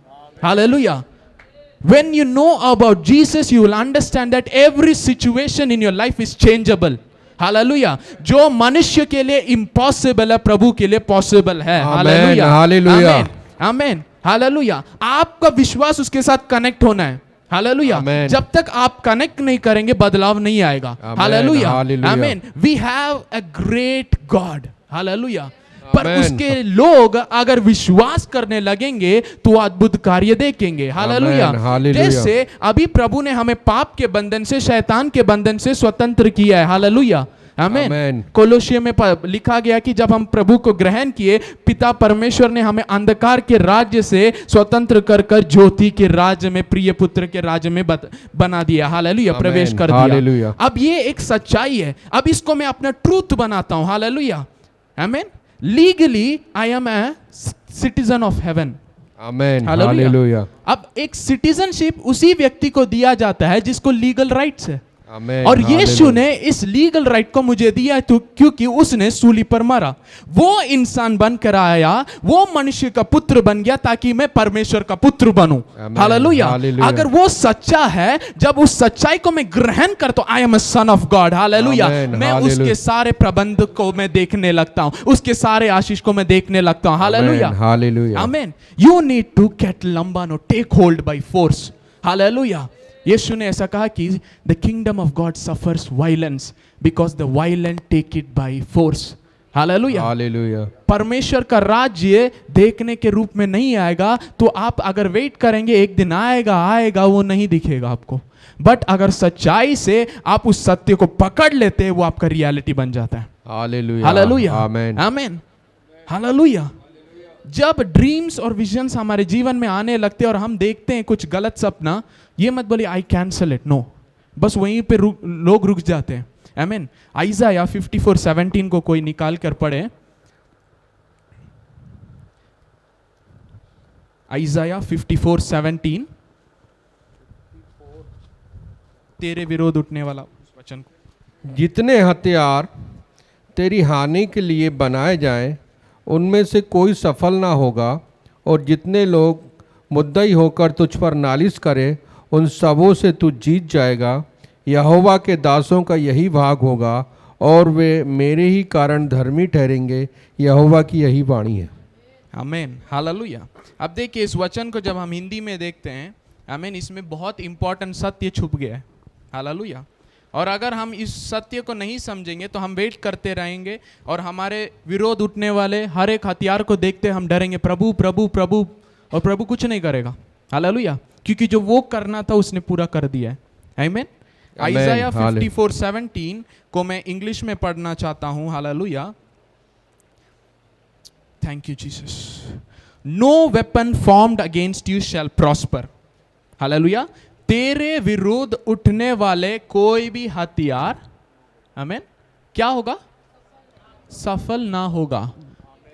hallelujah. When you know about Jesus, you will understand that every situation in your life is changeable, hallelujah. जो मनुष्य के लिए इम्पॉसिबल है, प्रभु के लिए पॉसिबल है, हालेलुया, हालेलुया, आमीन, हालेलुया। आपका विश्वास उसके साथ कनेक्ट होना है, हालेलुया। जब तक आप कनेक्ट नहीं करेंगे बदलाव नहीं आएगा, हालेलुया, आमीन। We have a great God, हालेलुया। पर उसके लोग अगर विश्वास करने लगेंगे तो अद्भुत कार्य देखेंगे, हालेलुया। जैसे अभी प्रभु ने हमें पाप के बंधन से, शैतान के बंधन से स्वतंत्र किया है, हालेलुया, आमीन। कोलोसियों में लिखा गया कि जब हम प्रभु को ग्रहण किए, पिता परमेश्वर ने हमें अंधकार के राज्य से स्वतंत्र कर कर ज्योति के राज्य में, प्रिय पुत्र के राज्य में बना दिया, हालेलुया, प्रवेश कर दिया। अब ये एक सच्चाई है। अब इसको मैं अपना ट्रूथ बनाता हूं, हालेलुया, आमीन। Legally I am a citizen of heaven, आमीन, हालेलुया। अब एक सिटीजनशिप उसी व्यक्ति को दिया जाता है जिसको लीगल राइट्स है, और यीशु ने इस लीगल राइट को मुझे दिया तो क्योंकि उसने सूली पर मरा, वो इंसान बनकर आया, वो मनुष्य का पुत्र बन गया ताकि मैं परमेश्वर का पुत्र बनूं, हालेलुया। अगर वो सच्चा है, जब उस सच्चाई को मैं ग्रहण करता हूं, I am a son of God, hallelujah, मैं उसके सारे प्रबंध को मैं देखने लगता हूं, उसके सारे आशीष को मैं देखने लगता हूं, हालेलुया, हालेलुया, आमीन। You need to get lambano, take hold by force, hallelujah. यीशु ने ऐसा कहा कि the kingdom of God suffers violence because the violent take it by force, hallelujah, hallelujah. परमेश्वर का राज्य देखने के रूप में नहीं आएगा, तो आप अगर वेट करेंगे एक दिन आएगा, वो नहीं दिखेगा आपको। बट अगर सच्चाई से आप उस सत्य को पकड़ लेते हैं, वो आपका रियलिटी बन जाता है, हालेलुया, हालेलुया, आमीन, आमीन, हालेलुया। जब ड्रीम्स और विजन्स हमारे जीवन में आने लगते हैं और हम देखते हैं कुछ गलत सपना, ये मत बोलिए आई कैंसल इट, नो, बस वहीं पे लोग रुक जाते हैं, आमीन। आइज़ाया 54:17 को कोई निकाल कर पढ़े, आइज़ाया 54:17, तेरे विरोध उठने वाला वचन को, जितने हथियार तेरी हानि के लिए बनाए जाएं उनमें से कोई सफल ना होगा, और जितने लोग मुद्दई होकर तुझ पर नालिश करे उन सबों से तू जीत जाएगा। यहोवा के दासों का यही भाग होगा और वे मेरे ही कारण धर्मी ठहरेंगे, यहोवा की यही वाणी है, आमीन, हालेलुया। अब देखिए इस वचन को जब हम हिंदी में देखते हैं, आमीन, इसमें बहुत इंपॉर्टेंट सत्य छुप गया है, हालेलुया। और अगर हम इस सत्य को नहीं समझेंगे तो हम वेट करते रहेंगे और हमारे विरोध उठने वाले हर एक हथियार को देखते हम डरेंगे, प्रभु प्रभु प्रभु, और प्रभु कुछ नहीं करेगा, हालेलुया, क्योंकि जो वो करना था उसने पूरा कर दिया है, आमीन। आइज़ाया 54:17 को मैं इंग्लिश में पढ़ना चाहता हूं, हालेलुया। Thank you Jesus. No weapon formed against you shall prosper, हालेलुया। तेरे विरोध उठने वाले कोई भी हथियार, आमीन, क्या होगा? सफल ना होगा।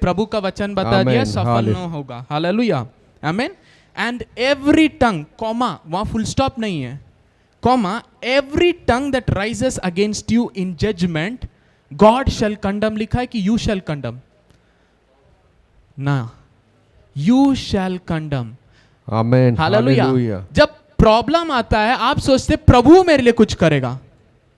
प्रभु का वचन बता दिया, सफल ना होगा, हालेलुया, आमीन। एंड एवरी टंग, कॉमा, वहां फुल स्टॉप नहीं है, comma, every tongue that rises against you in judgment God shall condemn, लिखा है कि यू शैल कंडम ना, यू शैल कंडम, आमीन, हालेलुया। जब प्रॉब्लम आता है आप सोचते प्रभु मेरे लिए कुछ करेगा,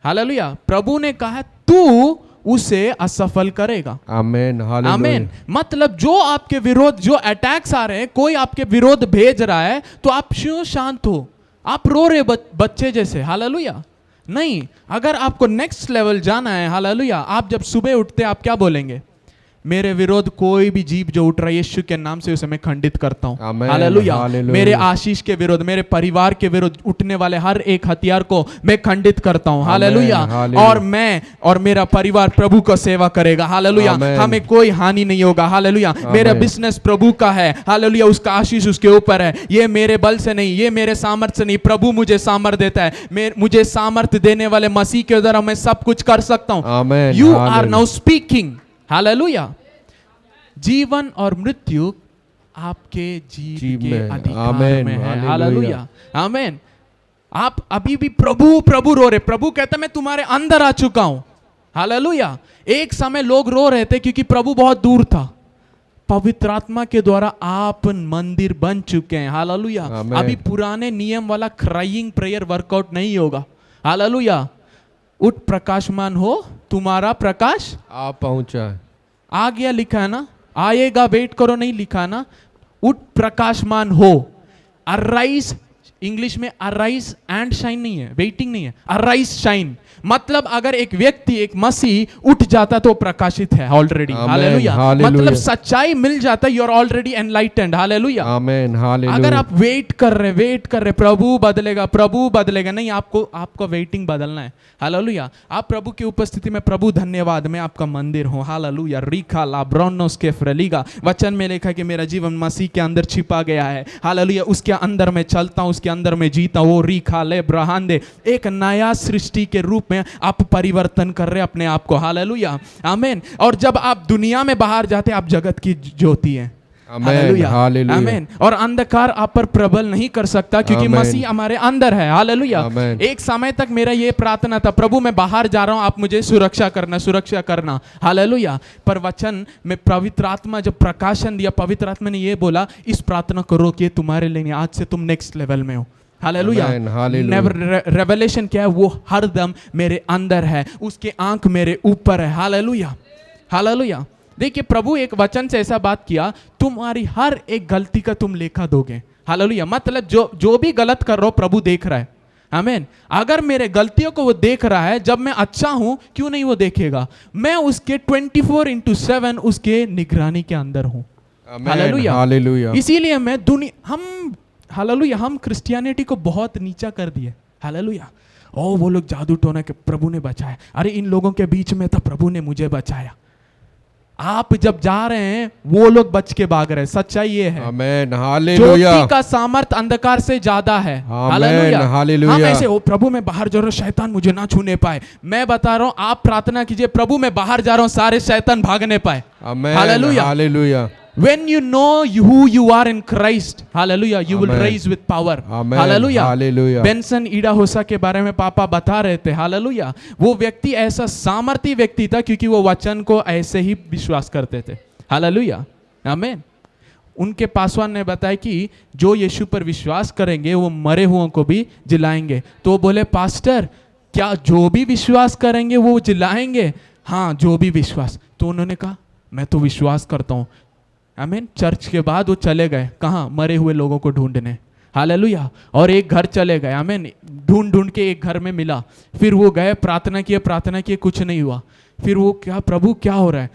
हालेलुया। प्रभु ने कहा तू उसे असफल करेगा। आमेन, हालेलुया। आमेन। मतलब जो आपके विरोध, जो अटैक्स आ रहे हैं, कोई आपके विरोध भेज रहा है तो आप क्यों शांत हो? आप रो रहे बच्चे जैसे, हालेलुया। नहीं, अगर आपको नेक्स्ट लेवल जाना है, हालेलुया, आप जब सुबह उठते आप क्या बोलेंगे? मेरे विरोध कोई भी जीव जो उठ रहा है, यीशु के नाम से उसे मैं खंडित करता हूं, आमेन, हालेलुया। हालेलुया। मेरे आशीष के विरोध, मेरे परिवार के विरोध उठने वाले हर एक हथियार को मैं खंडित करता हूं, हालेलुया। हालेलुया। और मैं और मेरा परिवार प्रभु का सेवा करेगा, हालेलुया। आमेन। हमें कोई हानि नहीं होगा, हालेलुया। मेरा आमेन। बिजनेस प्रभु का है, हालेलुया, उसका आशीष उसके ऊपर है। ये मेरे बल से नहीं, ये मेरे सामर्थ्य से नहीं, प्रभु मुझे सामर्थ्य देता है। मुझे सामर्थ्य देने वाले मसीह के द्वारा मैं सब कुछ कर सकता हूं। Amen, you are hallelujah. Now speaking, hallelujah. जीवन और मृत्यु आपके जीव के में, अधिकार आमेन, में है, हालेलुया। हालेलुया, आमेन। आप अभी भी प्रभु प्रभु रो रहे, प्रभु कहता मैं तुम्हारे अंदर आ चुका हूं, हालेलुया। एक समय लोग रो रहे थे क्योंकि प्रभु बहुत दूर था। पवित्र आत्मा के द्वारा आप मंदिर बन चुके हैं, हालेलुया। आमेन। अभी पुराने नियम वाला क्राइंग प्रेयर वर्कआउट नहीं होगा, हालेलुया। उठ प्रकाशमान हो, तुम्हारा प्रकाश आ पहुंचा है। आ गया, लिखा है ना, आएगा वेट करो नहीं लिखा ना। उठ प्रकाशमान हो, अराइज, इंग्लिश में अराइज एंड शाइन नहीं है, वेटिंग नहीं है, अराइज शाइन। मतलब अगर एक व्यक्ति, एक मसीह उठ जाता तो प्रकाशित है ऑलरेडी, हालेलुया। हालेलुया। मतलब सच्चाई मिल जाता, यू आर ऑलरेडी एनलाइटेंड, हालेलुया। आमेन, हालेलुया। अगर आप वेट कर रहे प्रभु बदलेगा, प्रभु बदलेगा, नहीं, आपको वेटिंग बदलना है, हालेलुया। आप प्रभु की उपस्थिति में, प्रभु धन्यवाद, मैं आपका मंदिर हूं, हालेलुया। रीखा ला ब्रोनोस के फ्रेलिगा, वचन में लिखा कि मेरा जीवन मसीह के अंदर छिपा गया है, हालेलुया। उसके अंदर मैं चलता हूं, उसके अंदर मैं जीता हूं। वो रीखा ले ब्रहांदे, एक नया सृष्टि के रूप में आप परिवर्तन कर रहे अपने आप को, हालेलुया, आमेन। और जब आप दुनिया में बाहर जाते आप जगत की ज्योति हैं, आमेन, हालेलुया। आमेन। और अंधकार आप पर प्रबल नहीं कर सकता क्योंकि आमेन। मसीह हमारे अंदर है, हालेलुया। आमेन। एक समय तक मेरा ये प्रार्थना था, प्रभु मैं बाहर जा रहा हूं, आप मुझे सुरक्षा करना, हालेलुया। पर वचन में पवित्र आत्मा जब प्रकाशन दिया, पवित्र आत्मा ने ये बोला, इस प्रार्थना करो कि तुम्हारे लिए आज से तुम नेक्स्ट लेवल में हो, हालेलुया। आमेन, हालेलुया। रेवलेशन क्या है? वो हर दम मेरे अंदर है, उसके आंख मेरे ऊपर है, हालेलुया, हालेलुया। देखिए, प्रभु एक वचन से ऐसा बात किया, तुम्हारी हर एक गलती का तुम लेखा दोगे, हालेलुया। मतलब जो भी गलत कर रहा हो प्रभु देख रहा है, आमीन। अगर मेरे गलतियों को वो देख रहा है, जब मैं अच्छा हूं क्यों नहीं वो देखेगा? मैं उसके 24/7 उसके निगरानी के अंदर हूं, हालेलुया, हालेलुया। इसीलिए मैं हालेलुया, हम क्रिश्चियनिटी को बहुत नीचा कर दिए, हालेलुया। ओ वो लोग जादू टोना के प्रभु ने बचाया, अरे इन लोगों के बीच में था, प्रभु ने मुझे बचाया। आप जब जा रहे हैं वो लोग बच के भाग रहे हैं, सच्चाई ये है। आमेन, हालेलुया। ज्योति का सामर्थ अंधकार से ज्यादा है, आमेन, हालेलुया। हम ऐसे हो, प्रभु मैं बाहर जा रहा हूं, शैतान मुझे ना छूने पाए। मैं बता रहा हूं, आप प्रार्थना कीजिए, प्रभु मैं बाहर जा रहा हूं, सारे शैतान भागने पाए, amen, hallelujah, hallelujah. When you know who you are in Christ, hallelujah, you will Amen. rise with power, Amen. hallelujah, Hallelujah. Benson Idahosa के बारे में पापा बता रहे थे, हालेलुया। वो व्यक्ति ऐसा सामर्थी व्यक्ति था क्योंकि वो वचन को ऐसे ही विश्वास करते थे, हालेलुया, आमीन। उनके पासवान ने बताया कि जो यीशु पर विश्वास करेंगे वो मरे हुओं को भी जिलाएंगे। तो बोले, पास्टर क्या जो भी विश्वास करेंगे वो जिलाएंगे? हाँ, जो भी विश्वास। तो उन्होंने कहा मैं तो विश्वास करता हूँ, आमीन। चर्च के बाद वो चले गए कहाँ? मरे हुए लोगों को ढूंढने, हालेलुया। और एक घर चले गए, आमीन। ढूंढ के एक घर में मिला, फिर वो गए, प्रार्थना किए, कुछ नहीं हुआ। फिर वो क्या, प्रभु क्या हो रहा है?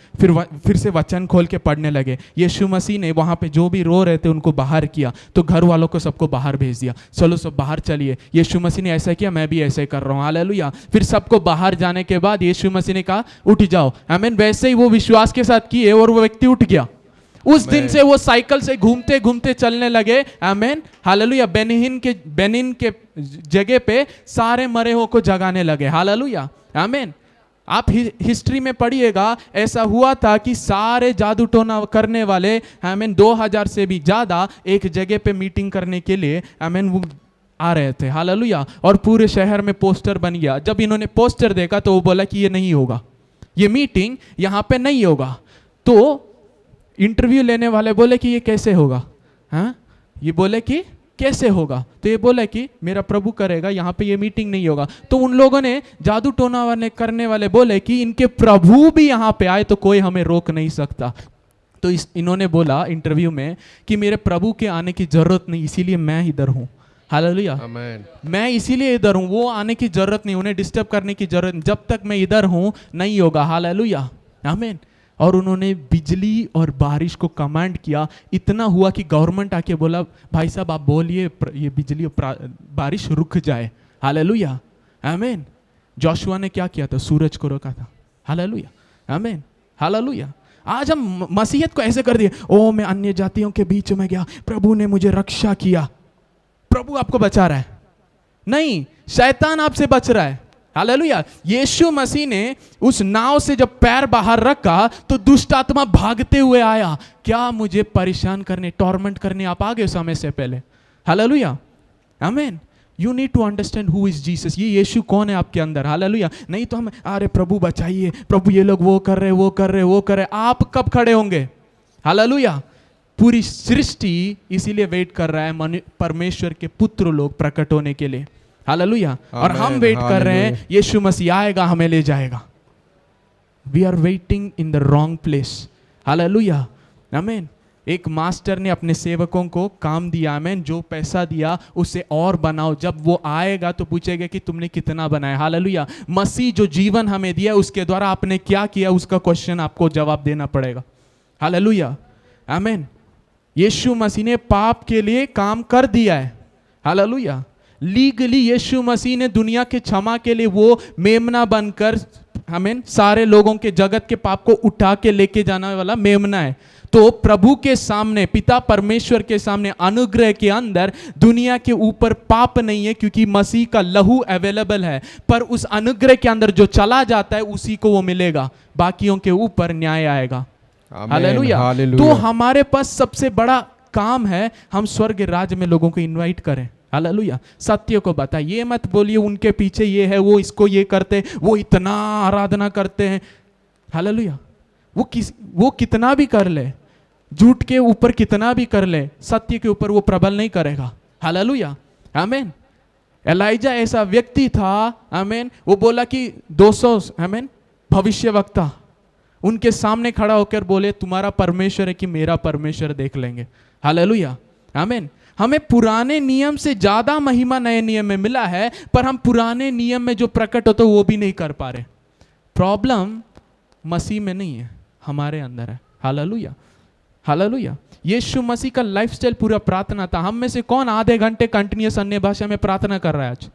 फिर से वचन खोल के पढ़ने लगे। यीशु मसीह ने वहाँ पे जो भी रो रहे थे उनको बाहर किया, तो घर वालों को सबको बाहर भेज दिया, चलो सब बाहर चलिए। यीशु मसीह ने ऐसा किया, मैं भी ऐसे कर रहा हूँ, हालेलुया। फिर सबको बाहर जाने के बाद यीशु मसीह ने कहा उठ जाओ, आमीन। वैसे ही वो विश्वास के साथ किए और वो व्यक्ति उठ गया। उस दिन से वो साइकिल से घूमते घूमते चलने लगे, आमीन, हालेलुया। बेनिन के जगह पे सारे मरे हुओं को जगाने लगे, हालेलुया, आमीन। आप हिस्ट्री में पढ़िएगा, ऐसा हुआ था कि सारे जादू टोना करने वाले, आमीन, 2000 से भी ज्यादा एक जगह पे मीटिंग करने के लिए, आमीन, वो आ रहे थे, हालेलुया। और पूरे शहर में पोस्टर बन गया। जब इन्होंने पोस्टर देखा तो वो बोला कि ये नहीं होगा, ये मीटिंग यहाँ पे नहीं होगा। तो इंटरव्यू लेने वाले बोले कि ये कैसे होगा? हाँ, ये बोले कि कैसे होगा? तो ये बोला कि मेरा प्रभु करेगा, यहाँ पे ये मीटिंग नहीं होगा। तो उन लोगों ने, जादू टोना वाले करने वाले बोले कि इनके प्रभु भी यहाँ पे आए तो कोई हमें रोक नहीं सकता। तो इन्होंने बोला इंटरव्यू में कि मेरे प्रभु के आने की जरूरत नहीं, इसीलिए मैं इधर हूँ। हालेलुया, आमीन। मैं इसीलिए इधर हूँ, वो आने की जरूरत नहीं, उन्हें डिस्टर्ब करने की जरूरत नहीं, जब तक मैं इधर हूँ नहीं होगा। हालेलुया, आमीन। और उन्होंने बिजली और बारिश को कमांड किया, इतना हुआ कि गवर्नमेंट आके बोला भाई साहब आप बोलिए ये बिजली और बारिश रुक जाए। हालेलुया, आमीन। जोशुआ ने क्या किया था? सूरज को रोका था। हालेलुया, आमीन, हालेलुया। आज हम मसीहत को ऐसे कर दिए, ओ मैं अन्य जातियों के बीच में गया, प्रभु ने मुझे रक्षा किया। प्रभु आपको बचा रहा है? नहीं, शैतान आपसे बच रहा है। हालेलुया। यीशु मसीह ने उस नाव से जब पैर बाहर रखा तो दुष्ट आत्मा भागते हुए आया, क्या मुझे परेशान करने, टॉर्मेंट करने आप आ गए समय से पहले। हालेलुया, आमीन। You need to understand who is Jesus. ये यीशु कौन है आपके अंदर। हालेलुया। नहीं तो हम अरे प्रभु बचाइए, प्रभु ये लोग वो कर रहे वो कर रहे वो कर रहे, आप कब खड़े होंगे? हालेलुया। पूरी सृष्टि इसीलिए वेट कर रहा है परमेश्वर के पुत्र लोग प्रकट होने के लिए। हालेलुया। और हम वेट कर रहे हैं, यीशु मसीह आएगा हमें ले जाएगा। We are waiting in the wrong place. हालेलुया, आमीन। एक मास्टर ने अपने सेवकों को काम दिया, आमीन, जो पैसा दिया उसे और बनाओ, जब वो आएगा तो पूछेगा कि तुमने कितना बनाया। हालेलुया। मसीह जो जीवन हमें दिया उसके द्वारा आपने क्या किया, उसका क्वेश्चन आपको जवाब देना पड़ेगा। हालेलुया, आमीन। यीशु मसीह ने पाप के लिए काम कर दिया है। हालेलुया। लीगली यीशु मसीह ने दुनिया के क्षमा के लिए वो मेमना बनकर, आमीन, सारे लोगों के जगत के पाप को उठा के लेके जाने वाला मेमना है। तो प्रभु के सामने, पिता परमेश्वर के सामने, अनुग्रह के अंदर दुनिया के ऊपर पाप नहीं है, क्योंकि मसीह का लहू अवेलेबल है। पर उस अनुग्रह के अंदर जो चला जाता है उसी को वो मिलेगा, बाकियों के ऊपर न्याय आएगा। हालेलुया। तो हमारे पास सबसे बड़ा काम है, हम स्वर्ग राज्य में लोगों को इनवाइट करें। हालेलुया। सत्य को बताइए, ये मत बोलिए उनके पीछे ये है, वो इसको ये करते, वो इतना आराधना करते हैं। हालेलुया। वो कितना भी कर ले, झूठ के ऊपर कितना भी कर ले, सत्य के ऊपर वो प्रबल नहीं करेगा। हालेलुया, आमीन। एलाइजा ऐसा व्यक्ति था, आमीन, वो बोला कि 200, आमीन, भविष्यवक्ता उनके सामने खड़ा होकर बोले तुम्हारा परमेश्वर है कि मेरा परमेश्वर, देख लेंगे। हालेलुया, आमीन। हमें पुराने नियम से ज्यादा महिमा नए नियम में मिला है, पर हम पुराने नियम में जो प्रकट होता है वो भी नहीं कर पा रहे। प्रॉब्लम मसीह में नहीं है, हमारे अंदर है। Hallelujah, hallelujah. यीशु मसीह का लाइफस्टाइल पूरा प्रार्थना था। हम में से कौन आधे घंटे कंटिन्यूअस अन्य भाषा में प्रार्थना कर रहा है आज?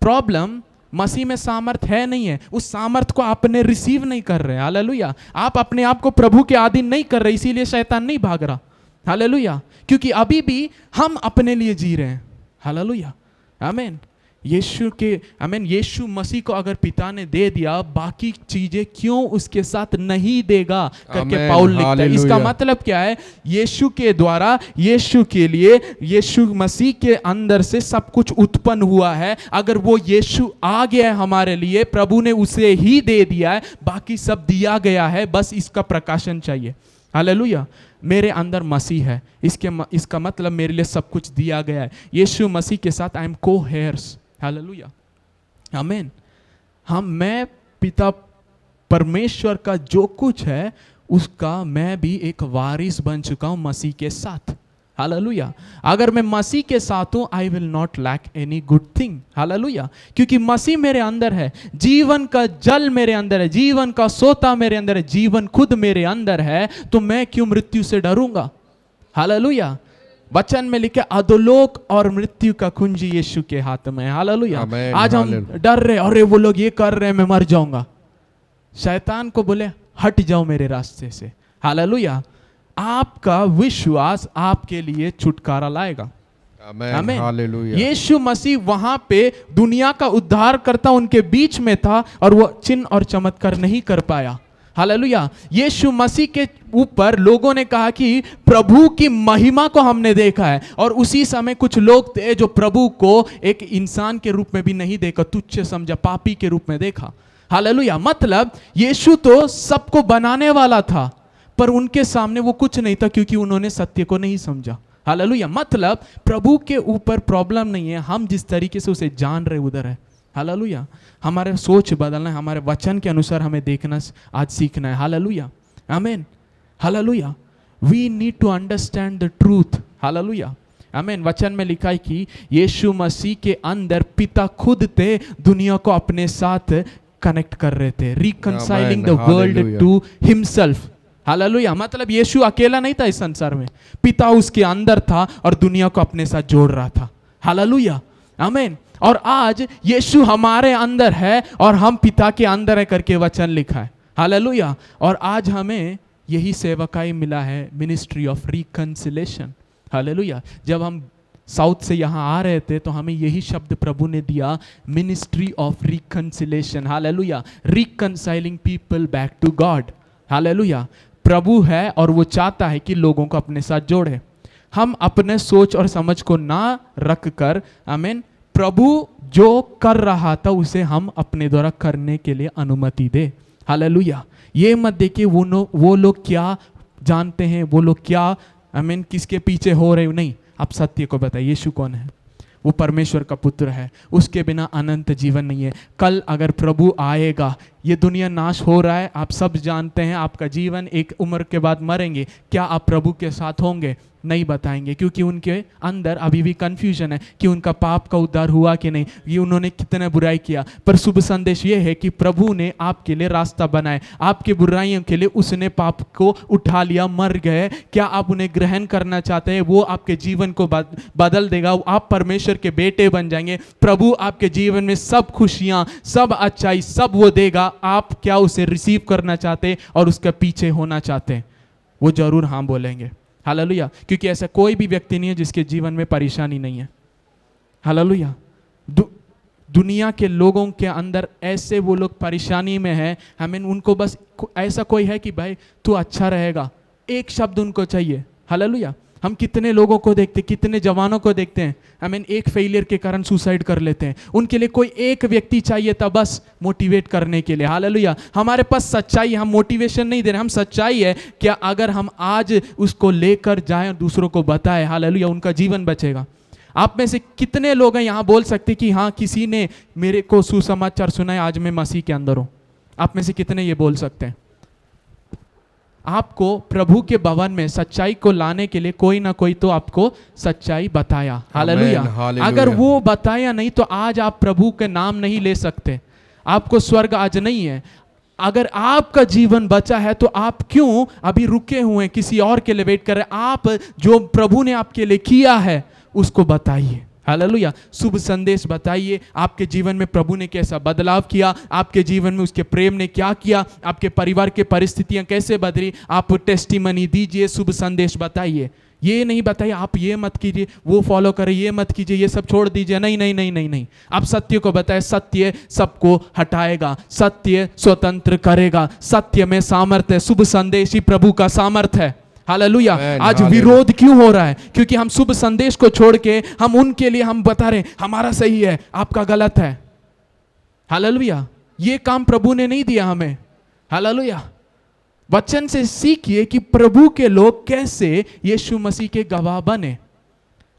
प्रॉब्लम मसीह में सामर्थ है नहीं है, उस सामर्थ को आपने रिसीव नहीं कर रहे। हालेलुया। आप अपने आप को प्रभु के अधीन नहीं कर रहे, इसीलिए शैतान नहीं भाग रहा। हालेलुया। क्योंकि अभी भी हम अपने लिए जी रहे हैं। हालेलुया, आमीन। यीशु के, आमीन, यीशु मसीह को अगर पिता ने दे दिया, बाकी चीजें क्यों उसके साथ नहीं देगा करके पौल लिखता है। इसका मतलब क्या है? यीशु के द्वारा, यीशु के लिए, यीशु मसीह के अंदर से सब कुछ उत्पन्न हुआ है। अगर वो यीशु आ गया है हमारे लिए, प्रभु ने उसे ही दे दिया है, बाकी सब दिया गया है, बस इसका प्रकाशन चाहिए। हालेलुया। मेरे अंदर मसीह है, इसका मतलब मेरे लिए सब कुछ दिया गया है। यीशु मसीह के साथ आई एम को हेयर्स। हालेलुया, आमीन। मैं पिता परमेश्वर का जो कुछ है उसका मैं भी एक वारिस बन चुका हूं मसीह के साथ। हालेलुया। अगर मैं मसीह के साथ हूं, I will not lack any good thing. हालेलुया। क्योंकि मसीह मेरे अंदर है, जीवन का जल मेरे अंदर है, जीवन का सोता मेरे अंदर है, जीवन खुद मेरे अंदर है, तो मैं क्यों मृत्यु से डरूंगा? हालेलुया। वचन में लिखे अधोलोक और मृत्यु का कुंजी यीशु के हाथ में। हालेलुया। आज हम डर रहे, अरे वो लोग ये कर रहे हैं, मैं मर जाऊंगा। शैतान को बोले हट जाओ मेरे रास्ते से। हालेलुया। आपका विश्वास आपके लिए छुटकारा लाएगा। आमीन, हालेलुया। यीशु मसीह वहां पे दुनिया का उद्धार करता उनके बीच में था और वो चिन्ह और चमत्कार नहीं कर पाया। हालेलुया। यीशु मसीह के ऊपर लोगों ने कहा कि प्रभु की महिमा को हमने देखा है, और उसी समय कुछ लोग थे जो प्रभु को एक इंसान के रूप में भी नहीं देखा, तुच्छ समझा, पापी के रूप में देखा। हालेलुया। मतलब यीशु तो सबको बनाने वाला था, पर उनके सामने वो कुछ नहीं था, क्योंकि उन्होंने सत्य को नहीं समझा। हालेलुया। मतलब प्रभु के ऊपर प्रॉब्लम नहीं है, हम जिस तरीके से उसे जान रहे उधर है। हालेलुया। हमारे सोच बदलना है, हमारे वचन के अनुसार हमें देखना आज सीखना है। हालेलुया, आमीन, हालेलुया। We need to understand the truth. हालेलुया, आमीन। वचन में लिखा है कि यीशु मसीह के अंदर पिता खुद थे दुनिया को अपने साथ कनेक्ट कर रहे थे, reconciling the world to himself. हालेलुया। मतलब यीशु अकेला नहीं था इस संसार में, पिता उसके अंदर था और दुनिया को अपने साथ जोड़ रहा था। हालेलुया, आमीन। और आज यीशु हमारे अंदर है और हम पिता के अंदर है करके वचन लिखा है। हालेलुया। और आज हमें यही सेवकाई मिला है, मिनिस्ट्री ऑफ रिकंसिलेशन। हालेलुया। जब हम साउथ से यहाँ आ रहे थे तो हमें यही शब्द प्रभु ने दिया, ministry of reconciliation. Hallelujah. Reconciling people back to God. Hallelujah. प्रभु है और वो चाहता है कि लोगों को अपने साथ जोड़े। हम अपने सोच और समझ को ना रख कर, आमीन, प्रभु जो कर रहा था उसे हम अपने द्वारा करने के लिए अनुमति दे। हालेलुया। ये मत देखिए वो लोग क्या जानते हैं, वो लोग क्या, आमीन, किसके पीछे हो रहे हो, नहीं। आप सत्य को बताइए, यीशु कौन है? वो परमेश्वर का पुत्र है, उसके बिना अनंत जीवन नहीं है। कल अगर प्रभु आएगा, ये दुनिया नाश हो रहा है, आप सब जानते हैं, आपका जीवन एक उम्र के बाद मरेंगे, क्या आप प्रभु के साथ होंगे? नहीं बताएंगे, क्योंकि उनके अंदर अभी भी कंफ्यूजन है कि उनका पाप का उद्धार हुआ कि नहीं, ये उन्होंने कितना बुराई किया। पर शुभ संदेश ये है कि प्रभु ने आपके लिए रास्ता बनाया, आपके बुराइयों के लिए उसने पाप को उठा लिया, मर गए। क्या आप उन्हें ग्रहण करना चाहते हैं? वो आपके जीवन को बदल देगा, आप परमेश्वर के बेटे बन जाएंगे। प्रभु आपके जीवन में सब खुशियां, सब अच्छाई, सब वो देगा। आप क्या उसे रिसीव करना चाहते हैं और उसके पीछे होना चाहते हैं? वो जरूर हाँ बोलेंगे। हालेलुया। क्योंकि ऐसा कोई भी व्यक्ति नहीं है जिसके जीवन में परेशानी नहीं है। हालेलुया। दुनिया के लोगों के अंदर ऐसे वो लोग परेशानी में हैं, हमें उनको बस ऐसा कोई है कि भाई तू अच्छा रहेगा, एक शब्द उनको चाहिए। हालेलुया। हम कितने लोगों को देखते, कितने जवानों को देखते हैं, हमें एक फेलियर के कारण सुसाइड कर लेते हैं। उनके लिए कोई एक व्यक्ति चाहिए था बस मोटिवेट करने के लिए। हालेलुया। हमारे पास सच्चाई, हम मोटिवेशन नहीं दे रहे, हम सच्चाई है क्या अगर हम आज उसको लेकर जाएं और दूसरों को बताएं, हालेलुया, उनका जीवन बचेगा। आप में से कितने लोग हैं यहाँ बोल सकते कि हाँ किसी ने मेरे को सुसमाचार सुनाया, आज मैं मसीह के अंदर हूँ? आप में से कितने ये बोल सकते हैं? आपको प्रभु के भवन में सच्चाई को लाने के लिए कोई ना कोई तो आपको सच्चाई बताया। हालेलुया। अगर वो बताया नहीं तो आज आप प्रभु के नाम नहीं ले सकते, आपको स्वर्ग आज नहीं है। अगर आपका जीवन बचा है तो आप क्यों अभी रुके हुए हैं, किसी और के लिए वेट कर रहे हैं? आप जो प्रभु ने आपके लिए किया है उसको बताइए। हालेलुया। शुभ संदेश बताइए, आपके जीवन में प्रभु ने कैसा बदलाव किया, आपके जीवन में उसके प्रेम ने क्या किया, आपके परिवार के परिस्थितियां कैसे बदली, आप टेस्टिमनी दीजिए, शुभ संदेश बताइए। ये नहीं बताइए आप ये मत कीजिए, वो फॉलो करें, ये मत कीजिए, ये सब छोड़ दीजिए। नहीं नहीं नहीं नहीं नहीं, आप सत्य को बताएं। सत्य सबको हटाएगा, सत्य स्वतंत्र करेगा, सत्य में सामर्थ्य है। शुभ संदेश ही प्रभु का सामर्थ्य है। हालेलुया। आज विरोध क्यों हो रहा है? क्योंकि हम शुभ संदेश को छोड़ के हम उनके लिए हम बता रहे हैं हमारा सही है, आपका गलत है। हालेलुया। ये काम प्रभु ने नहीं दिया हमें। हालेलुया। वचन से सीखिए कि प्रभु के लोग कैसे यीशु मसीह के गवाह बने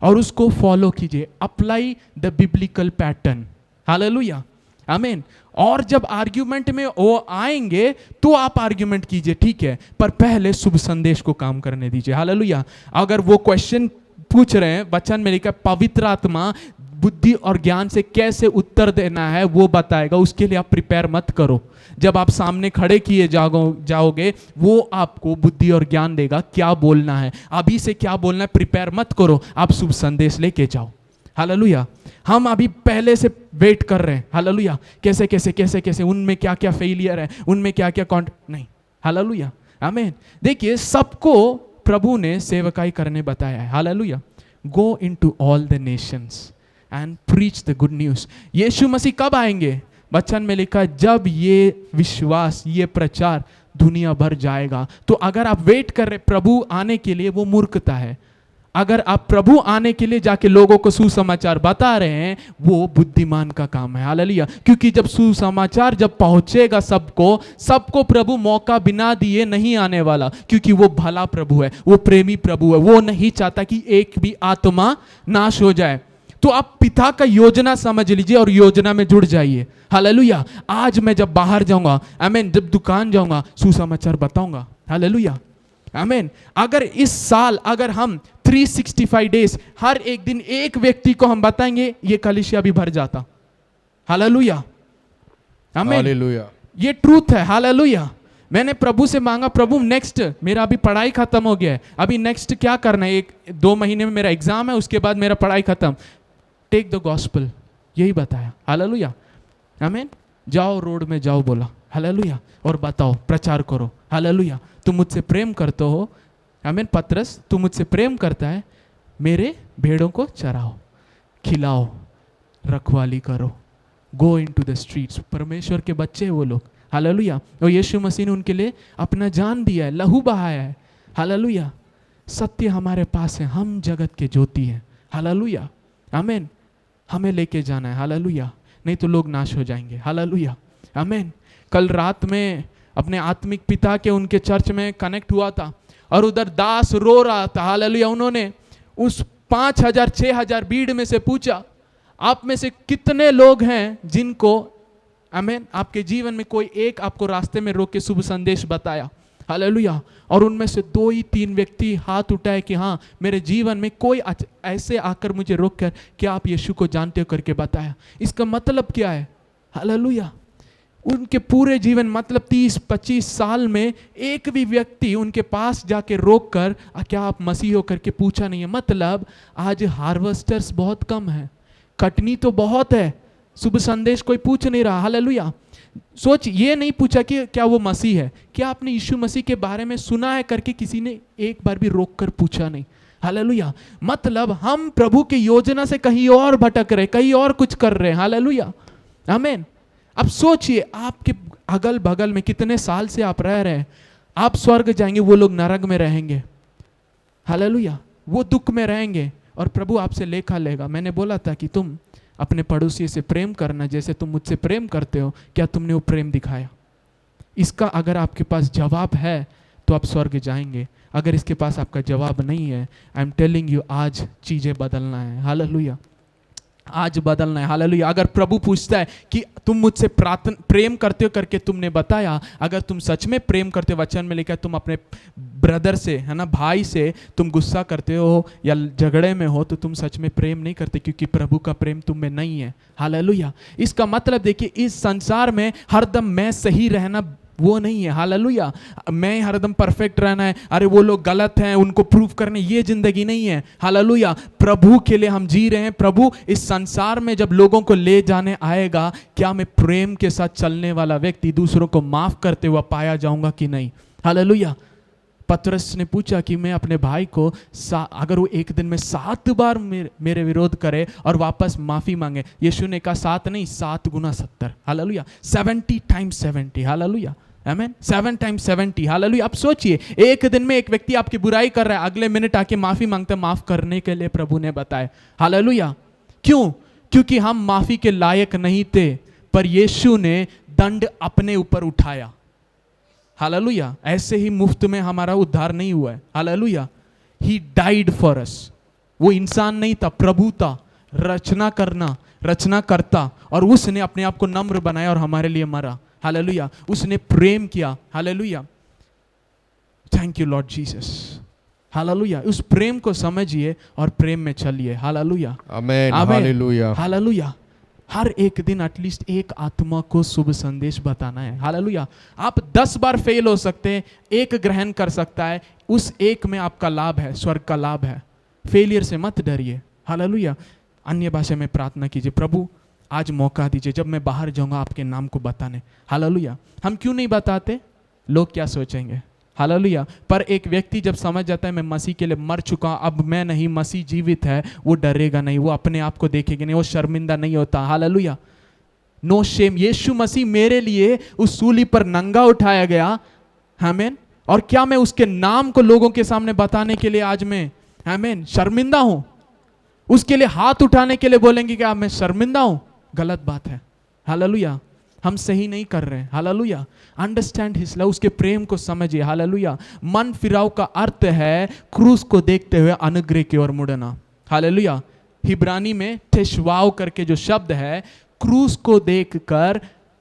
और उसको फॉलो कीजिए। Apply the biblical pattern. Hallelujah, आमीन। और जब आर्ग्यूमेंट में वो आएंगे तो आप आर्ग्यूमेंट कीजिए, ठीक है, पर पहले शुभ संदेश को काम करने दीजिए। हालेलुया। अगर वो क्वेश्चन पूछ रहे हैं, वचन में लिखा पवित्र आत्मा बुद्धि और ज्ञान से कैसे उत्तर देना है वो बताएगा, उसके लिए आप प्रिपेयर मत करो। जब आप सामने खड़े किए जाओगे वो आपको बुद्धि और ज्ञान देगा क्या बोलना है, अभी से क्या बोलना है प्रिपेयर मत करो, आप शुभ संदेश लेके जाओ। हालेलुया। हम अभी पहले से वेट कर रहे हैं। हालेलुया। कैसे कैसे कैसे कैसे उनमें क्या क्या फेलियर है, उनमें क्या क्या नहीं। हालेलुया, आमीन। देखिए सबको प्रभु ने सेवकाई करने बताया है। Hallelujah. Go into all the nations and preach the good news. यीशु मसीह कब आएंगे? वचन में लिखा जब ये विश्वास, ये प्रचार दुनिया भर जाएगा। तो अगर आप वेट कर रहे प्रभु आने के लिए, वो मूर्खता है। अगर आप प्रभु आने के लिए जाके लोगों को सुसमाचार बता रहे हैं, वो बुद्धिमान का काम है। हालेलुया। क्योंकि जब सुसमाचार जब पहुंचेगा सबको प्रभु मौका बिना दिए नहीं आने वाला, क्योंकि वो भला प्रभु है, वो प्रेमी प्रभु है, वो नहीं चाहता कि एक भी आत्मा नाश हो जाए। तो आप पिता का योजना समझ लीजिए और योजना में जुड़ जाइए। हालेलुया। आज मैं जब बाहर जाऊंगा, आमीन, जब दुकान जाऊंगा, सुसमाचार बताऊंगा। हालेलुया, आमीन। अगर इस साल अगर हम 365 डेज हर एक दिन एक व्यक्ति को हम बताएंगे, ये कलीसिया भी भर जाता। हालेलुया, आमीन। हालेलुया। ये ट्रूथ है। हालेलुया। मैंने प्रभु से मांगा, प्रभु नेक्स्ट मेरा अभी पढ़ाई खत्म हो गया है, अभी नेक्स्ट क्या करना है, 1-2 महीने में मेरा एग्जाम है, उसके बाद मेरा पढ़ाई खत्म। टेक द गॉस्पेल, यही बताया। हालेलुया, आमीन। जाओ रोड में जाओ बोला। हालेलुया। और बताओ, प्रचार करो। हालेलुया। तुम मुझसे प्रेम करते हो, आमीन। पतरस, तू मुझसे प्रेम करता है, मेरे भेड़ों को चराओ, खिलाओ, रखवाली करो। Go into the streets. परमेश्वर के बच्चे हैं वो लोग। हालेलुया। और यीशु मसीह ने उनके लिए अपना जान दिया है, लहू बहाया है। हालेलुया। सत्य हमारे पास है, हम जगत के ज्योति हैं। हालेलुया, आमीन। हमें लेके जाना है। हालेलुया। नहीं तो लोग नाश हो जाएंगे। हालेलुया, आमीन। कल रात में अपने आत्मिक पिता के उनके चर्च में कनेक्ट हुआ था और उधर दास रो रहा था। हालेलुया। उन्होंने उस 5000 6000 भीड़ में से पूछा, आप में से कितने लोग हैं जिनको, आमीन, आपके जीवन में कोई एक आपको रास्ते में रोक के शुभ संदेश बताया। हालेलुया। और उनमें से 2 ही 3 व्यक्ति हाथ उठाए कि हाँ, मेरे जीवन में कोई ऐसे आकर मुझे रोक कर क्या आप यीशु को जानते हो करके बताया। इसका मतलब क्या है? हालेलुया। उनके पूरे जीवन मतलब 30-25 साल में एक भी व्यक्ति उनके पास जाके रोक कर क्या आप मसीह हो करके पूछा नहीं है। मतलब आज हार्वेस्टर्स बहुत कम है, कटनी तो बहुत है, शुभ संदेश कोई पूछ नहीं रहा। हालेलुया। सोच, ये नहीं पूछा कि क्या वो मसीह है, क्या आपने यीशु मसीह के बारे में सुना है करके किसी ने एक बार भी रोक कर पूछा नहीं। हालेलुया। मतलब हम प्रभु की योजना से कहीं और भटक रहे, कहीं और कुछ कर रहे हैं। हालेलुया, आमीन। अब सोचिए, आपके अगल बगल में कितने साल से आप रह रहे हैं, आप स्वर्ग जाएंगे, वो लोग नरक में रहेंगे। हालेलुया। वो दुख में रहेंगे और प्रभु आपसे लेखा लेगा। मैंने बोला था कि तुम अपने पड़ोसी से प्रेम करना जैसे तुम मुझसे प्रेम करते हो, क्या तुमने वो प्रेम दिखाया? इसका अगर आपके पास जवाब है तो आप स्वर्ग जाएंगे। अगर इसके पास आपका जवाब नहीं है, आई एम टेलिंग यू, आज चीजें बदलना है। हालेलुया, आज बदलना है। हालेलुया। अगर प्रभु पूछता है कि तुम मुझसे प्रेम करते हो करके तुमने बताया, अगर तुम सच में प्रेम करते हो, वचन में लिखा है तुम अपने ब्रदर से, है ना, भाई से तुम गुस्सा करते हो या झगड़े में हो तो तुम सच में प्रेम नहीं करते, क्योंकि प्रभु का प्रेम तुम में नहीं है। हालेलुया। इसका मतलब देखिए, इस संसार में हरदम मैं सही रहना वो नहीं है। हालेलुया। मैं हरदम परफेक्ट रहना है, अरे वो लोग गलत हैं उनको प्रूव करने, ये जिंदगी नहीं है। हालेलुया। प्रभु के लिए हम जी रहे हैं। प्रभु इस संसार में जब लोगों को ले जाने आएगा, क्या मैं प्रेम के साथ चलने वाला व्यक्ति दूसरों को माफ करते हुए पाया जाऊंगा कि नहीं? हालेलुया। पतरस ने पूछा कि मैं अपने भाई को अगर वो एक दिन में 7 बार मेरे विरोध करे और वापस माफी मांगे, यीशु ने कहा 7 नहीं 7 गुना 70। हालेलुया। 70 times 70। हालेलुया, आमीन। 7 times 70। हालेलुया। अब सोचिए, एक दिन में एक व्यक्ति आपकी बुराई कर रहा है, अगले मिनट आके माफी मांगता है, माफ करने के लिए प्रभु ने बताया। हालेलुया। क्यों? क्योंकि हम माफी के लायक नहीं थे, पर यीशु ने दंड अपने ऊपर उठाया। हालेलुया। ऐसे ही मुफ्त में हमारा उद्धार नहीं हुआ है। Hallelujah. He died for us. वो इंसान नहीं था, प्रभु था, रचना करता, और उसने अपने आप को नम्र बनाया और हमारे लिए मरा। हालेलुया। उसने प्रेम किया। Hallelujah. Thank you Lord Jesus. Hallelujah. उस प्रेम को समझिए और प्रेम में चलिए। हालेलुया, आमीन। हालेलुया। हालेलुया। हर एक दिन एटलीस्ट एक आत्मा को शुभ संदेश बताना है। हालेलुया। आप 10 बार फेल हो सकते हैं, एक ग्रहण कर सकता है, उस एक में आपका लाभ है, स्वर्ग का लाभ है। फेलियर से मत डरिए। हालेलुया। अन्य भाषा में प्रार्थना कीजिए, प्रभु आज मौका दीजिए जब मैं बाहर जाऊंगा आपके नाम को बताने। हालेलुया। हम क्यों नहीं बताते? लोग क्या सोचेंगे? हालेलुया। पर एक व्यक्ति जब समझ जाता है मैं मसीह के लिए मर चुका, अब मैं नहीं, मसीह जीवित है, वो डरेगा नहीं, वो अपने आप को देखेगा नहीं, वो शर्मिंदा नहीं होता। हालेलुया। No shame. यीशु मसीह मेरे लिए उस सूली पर नंगा उठाया गया। आमीन। और क्या मैं उसके नाम को लोगों के सामने बताने के लिए आज मैं आमीन, शर्मिंदा हूं, उसके लिए हाथ उठाने के लिए बोलेंगे कि मैं शर्मिंदा हूं, गलत बात है। हालेलुया, हम सही नहीं कर रहे हैं। हालेलुया, अंडरस्टैंड हिज लव, उसके प्रेम को समझिए। हालेलुया, मन फिराव का अर्थ है क्रूस को देखते हुए अनुग्रह की ओर मुड़ना। हालेलुया, हिब्रानी में टेशवाव करके जो शब्द है, क्रूस को देखकर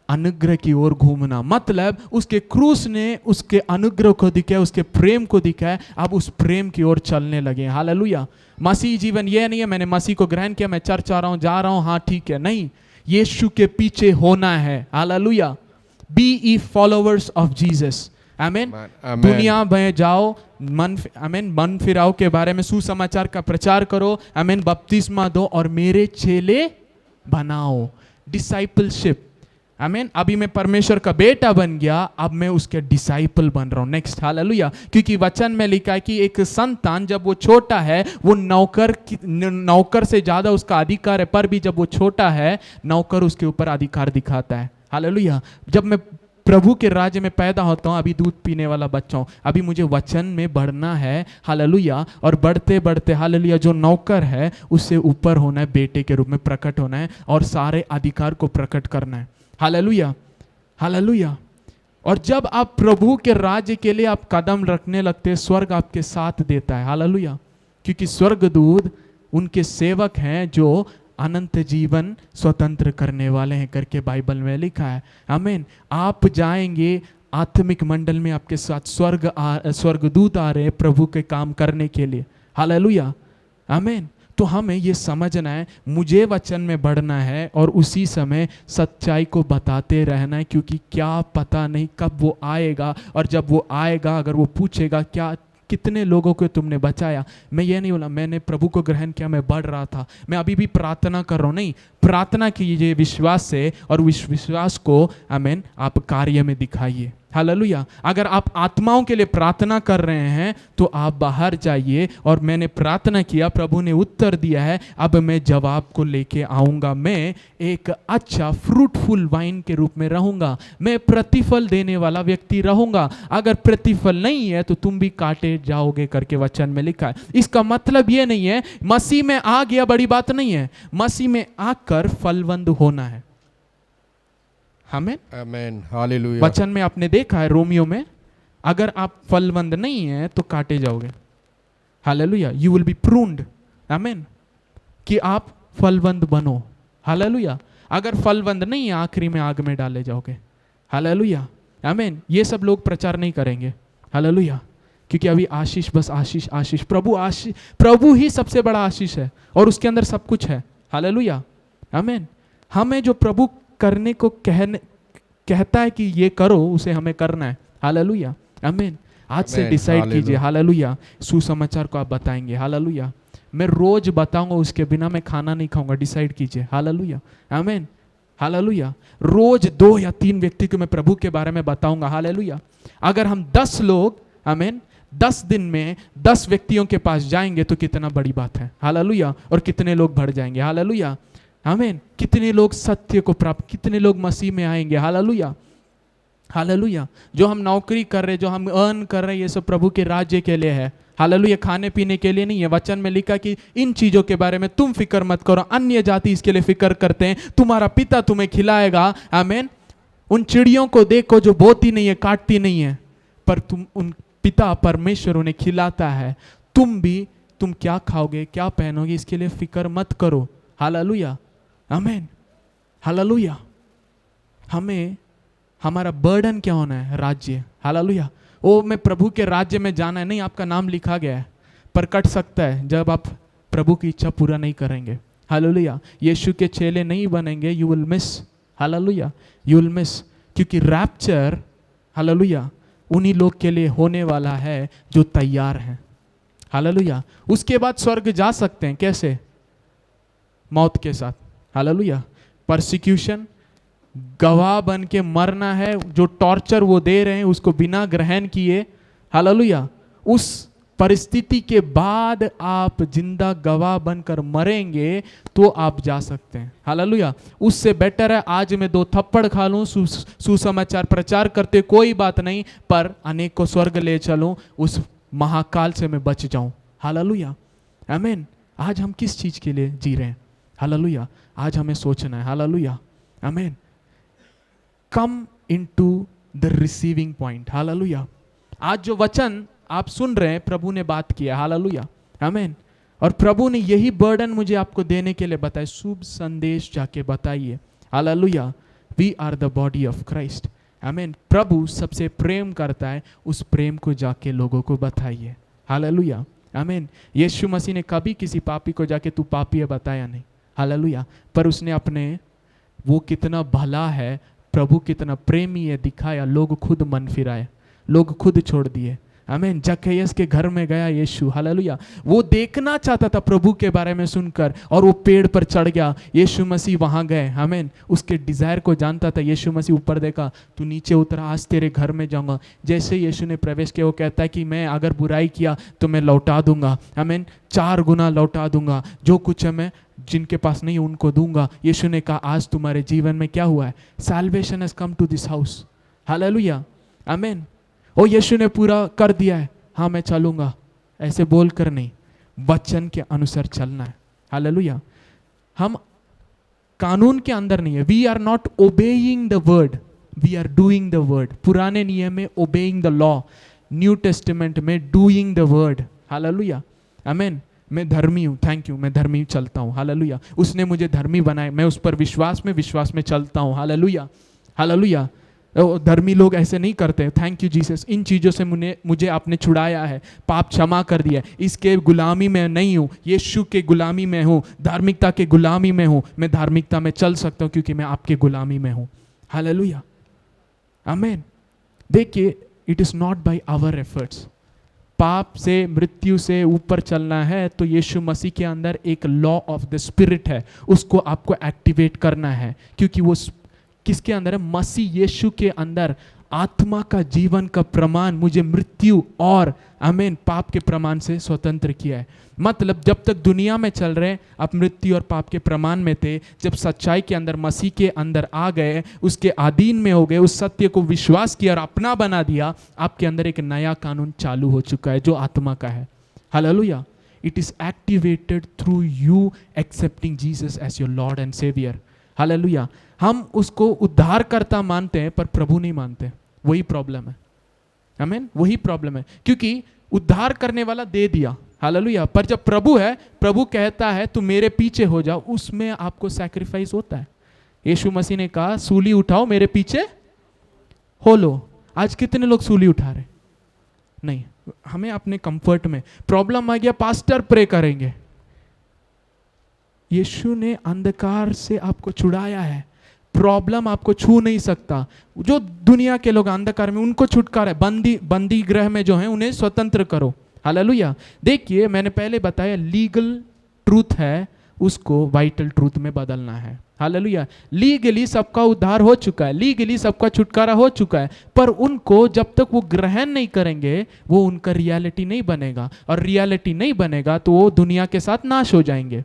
अनुग्रह की ओर घूमना, मतलब उसके क्रूस ने उसके अनुग्रह को दिखाया, उसके प्रेम को दिखाया, अब उस प्रेम की ओर चलने लगे। हालेलुया, मसीह जीवन ये नहीं है मैंने मसीह को ग्रहण किया, मैं चर्च आ रहा हूं, जा रहा हूं, हाँ ठीक है, नहीं, यीशु के पीछे होना है। हालेलुया, be ye followers of Jesus. आमीन, दुनिया में जाओ, मन फिराव के बारे में सुसमाचार का प्रचार करो, आमीन, बपतिस्मा दो और मेरे चेले बनाओ, डिसाइपलशिप। आमीन, अभी मैं परमेश्वर का बेटा बन गया, अब मैं उसके डिसाइपल बन रहा हूं। नेक्स्ट, हालेलुया, क्योंकि वचन में लिखा है कि एक संतान जब वो छोटा है, वो नौकर से ज्यादा उसका अधिकार है, पर भी जब वो छोटा है, नौकर उसके ऊपर अधिकार दिखाता है। हालेलुया, जब मैं प्रभु के राज्य में पैदा होता हूं, अभी दूध पीने वाला बच्चा हूं, अभी मुझे वचन में बढ़ना है। हालेलुया, और बढ़ते बढ़ते हालेलुया जो नौकर है उससे ऊपर होना है, बेटे के रूप में प्रकट होना है और सारे अधिकार को प्रकट करना है। हालेलुया, हालेलुया, और जब आप प्रभु के राज्य के लिए आप कदम रखने लगते हैं, स्वर्ग आपके साथ देता है। हालेलुया, क्योंकि स्वर्गदूत उनके सेवक हैं जो अनंत जीवन स्वतंत्र करने वाले हैं करके बाइबल में लिखा है। आमीन, आप जाएंगे आत्मिक मंडल में, आपके साथ स्वर्गदूत आ रहे हैं प्रभु के काम करने के लिए। हालेलुया, आमीन, तो हमें ये समझना है, मुझे वचन में बढ़ना है और उसी समय सच्चाई को बताते रहना है, क्योंकि क्या पता नहीं कब वो आएगा, और जब वो आएगा अगर वो पूछेगा क्या कितने लोगों को तुमने बचाया, मैं ये नहीं बोला मैंने प्रभु को ग्रहण किया, मैं बढ़ रहा था, मैं अभी भी प्रार्थना कर रहा हूँ, नहीं, प्रार्थना कीजिए विश्वास से और विश्वास को आमीन आप कार्य में दिखाइए। हालेलुया, अगर आप आत्माओं के लिए प्रार्थना कर रहे हैं तो आप बाहर जाइए, और मैंने प्रार्थना किया, प्रभु ने उत्तर दिया है, अब मैं जवाब को लेके आऊंगा, मैं एक अच्छा फ्रूटफुल वाइन के रूप में रहूंगा, मैं प्रतिफल देने वाला व्यक्ति रहूंगा, अगर प्रतिफल नहीं है तो तुम भी काटे जाओगे करके वचन में लिखा है। इसका मतलब ये नहीं है मसीह में आ गया बड़ी बात नहीं है, मसीह में आकर फलवंत होना है। आमीन, आमीन, हालेलुया, वचन में आपने देखा है रोमियो में, अगर आप फलवंत नहीं है तो काटे जाओगे। Hallelujah, you will B pruned. आमीन, कि आप फलवंत बनो। हालेलुया, अगर फलवंत नहीं है आखिरी में आग में डाले जाओगे। हालेलुया, आमीन, ये सब लोग प्रचार नहीं करेंगे। हालेलुया, क्योंकि अभी आशीष, बस आशीष, आशीष, प्रभु ही सबसे बड़ा आशीष है और उसके अंदर सब कुछ है। हालेलुया, आमीन, हमें जो प्रभु करने को कहता है कि ये करो, उसे हमें करना है। हालेलुया, आमीन, आज से डिसाइड कीजिए। हालेलुया, सुसमाचार को आप बताएंगे। हालेलुया, मैं रोज बताऊंगा, उसके बिना मैं खाना नहीं खाऊंगा, डिसाइड कीजिए। हालेलुया, आमीन, हालेलुया, रोज 2 या 3 व्यक्ति को मैं प्रभु के बारे में बताऊंगा। हालेलुया, अगर हम 10 लोग आमीन 10 दिन में 10 व्यक्तियों के पास जाएंगे तो कितना बड़ी बात है। हालेलुया, और कितने लोग बढ़ जाएंगे। हालेलुया, आमीन, कितने लोग सत्य को प्राप्त, कितने लोग मसीह में आएंगे। हालेलुया, हालेलुया, जो हम नौकरी कर रहे, जो हम अर्न कर रहे हैं, ये सब प्रभु के राज्य के लिए है। हालेलुया, खाने पीने के लिए नहीं है। वचन में लिखा कि इन चीजों के बारे में तुम फिक्र मत करो, अन्य जाति इसके लिए फिक्र करते हैं, तुम्हारा पिता तुम्हें खिलाएगा। आमीन, उन चिड़ियों को देखो जो बोती नहीं है, काटती नहीं है, पर तुम उन पिता परमेश्वर उन्हें खिलाता है। तुम क्या खाओगे, क्या पहनोगे, इसके लिए फिक्र मत करो। हालेलुया, आमीन, हालेलुया, हमें हमारा बर्डन क्या होना है, राज्य। हालेलुया, ओ मैं प्रभु के राज्य में जाना है, नहीं, आपका नाम लिखा गया है, पर कट सकता है जब आप प्रभु की इच्छा पूरा नहीं करेंगे। हालेलुया, यीशु के चेले नहीं बनेंगे, you will miss. Hallelujah, you will miss, क्योंकि रैप्चर हालेलुया उन्हीं लोग के लिए होने वाला है जो तैयार हैं। हालेलुया, उसके बाद स्वर्ग जा सकते हैं, कैसे? मौत के साथ। हालेलुया, परसिक्यूशन, गवाह बन के मरना है, जो टॉर्चर वो दे रहे हैं उसको बिना ग्रहण किए। हालेलुया, उस परिस्थिति के बाद आप जिंदा गवाह बनकर मरेंगे तो आप जा सकते हैं। हालेलुया, उससे बेटर है आज मैं 2 थप्पड़ खा लूं, सुसमाचार प्रचार करते कोई बात नहीं, पर अनेक को स्वर्ग ले चलूं, उस महाकाल से मैं बच जाऊं। हालेलुया, आमीन। आज हम किस चीज के लिए जी रहे हैं? हालेलुया। आज हमें सोचना है। हालेलुया। आमीन। Come into the receiving point. Hallelujah. आज जो वचन आप सुन रहे हैं, प्रभु ने बात किया। हालेलुया। आमीन। और प्रभु ने यही बर्डन मुझे आपको देने के लिए बताया, शुभ संदेश जाके बताइए। हालेलुया। We are the body of Christ. आमीन। प्रभु सबसे प्रेम करता है, उस प्रेम को जाके लोगों को बताइए। हालेलुया। आमीन। यीशु मसीह ने कभी किसी पापी को जाके तू पापी है बताया नहीं। हालेलुया। पर उसने अपने वो कितना भला है, प्रभु कितना प्रेमी है दिखाया। लोग खुद मन फिराए, लोग खुद छोड़ दिए। आमीन। जक्कैयस के घर में गया यीशु। हालेलुया। वो देखना चाहता था प्रभु के बारे में सुनकर, और वो पेड़ पर चढ़ गया। यीशु मसीह वहां गए। आमीन। उसके डिजायर को जानता था। यीशु मसीह ऊपर देखा, तू नीचे उतरा, आज तेरे घर में जाऊंगा। जैसे यीशु ने प्रवेश किया, वो कहता है कि मैं अगर बुराई किया तो मैं लौटा दूंगा। आमीन। 4 गुना लौटा दूंगा। जो कुछ है मैं जिनके पास नहीं उनको दूंगा। यीशु ने कहा, आज तुम्हारे जीवन में क्या हुआ है? Salvation has come to this house. हालेलुया। आमीन। ओ यीशु ने पूरा कर दिया है, हाँ मैं चलूंगा, ऐसे बोलकर नहीं, वचन के अनुसार चलना है। हालेलुया। हम कानून के अंदर नहीं है। We are not obeying the word, we are doing the word. पुराने नियम में obeying the law, new testament में डूइंग द वर्ड। हालेलुया। आमीन। मैं धर्मी हूँ, थैंक यू, मैं धर्मी चलता हूँ। हालेलुया। उसने मुझे धर्मी बनाया, मैं उस पर विश्वास में चलता हूँ। हालेलुया। हालेलुया। धर्मी लोग ऐसे नहीं करते। थैंक यू जीसस, इन चीज़ों से मुझे आपने छुड़ाया है, पाप क्षमा कर दिया। इसके गुलामी में नहीं हूँ, यीशु के गुलामी में हूँ, धार्मिकता के गुलामी में हूँ। मैं धार्मिकता में चल सकता हूँ क्योंकि मैं आपके गुलामी में हूँ। हालेलुया। आमीन। देखिए, it is not by our efforts. पाप से, मृत्यु से ऊपर चलना है तो यीशु मसीह के अंदर एक लॉ ऑफ द स्पिरिट है, उसको आपको एक्टिवेट करना है। क्योंकि वो किसके अंदर है? मसीह यीशु के अंदर। आत्मा का जीवन का प्रमाण मुझे मृत्यु और आमीन पाप के प्रमाण से स्वतंत्र किया है। मतलब जब तक दुनिया में चल रहे आप मृत्यु और पाप के प्रमाण में थे, जब सच्चाई के अंदर मसीह के अंदर आ गए, उसके अधीन में हो गए, उस सत्य को विश्वास किया और अपना बना दिया, आपके अंदर एक नया कानून चालू हो चुका है जो आत्मा का है। हालेलुया। It is activated through you accepting Jesus as your Lord and saviour. हालेलुया। हम उसको उद्धारकर्ता मानते हैं पर प्रभु नहीं मानते, वही प्रॉब्लम है। आमीन। वही प्रॉब्लम है, क्योंकि उद्धार करने वाला दे दिया। हालेलुया। पर जब प्रभु है, प्रभु कहता है तू मेरे पीछे हो जाओ, उसमें आपको सैक्रिफाइस होता है। यीशु मसीह ने कहा सूली उठाओ मेरे पीछे हो लो। आज कितने लोग सूली उठा रहे? नहीं। हमें अपने कंफर्ट में प्रॉब्लम आ गया, पास्टर प्रे करेंगे। यीशु ने अंधकार से आपको छुड़ाया है, प्रॉब्लम आपको छू नहीं सकता। जो दुनिया के लोग अंधकार में, उनको छुटकारा है। बंदी गृह में जो है उन्हें स्वतंत्र करो। हालेलुया। देखिए, मैंने पहले बताया लीगल ट्रूथ है, उसको वाइटल ट्रूथ में बदलना है। हालेलुया। लीगली सबका उद्धार हो चुका है, लीगली सबका छुटकारा हो चुका है, पर उनको जब तक वो ग्रहण नहीं करेंगे वो उनका रियलिटी नहीं बनेगा, और रियलिटी नहीं बनेगा तो वो दुनिया के साथ नाश हो जाएंगे।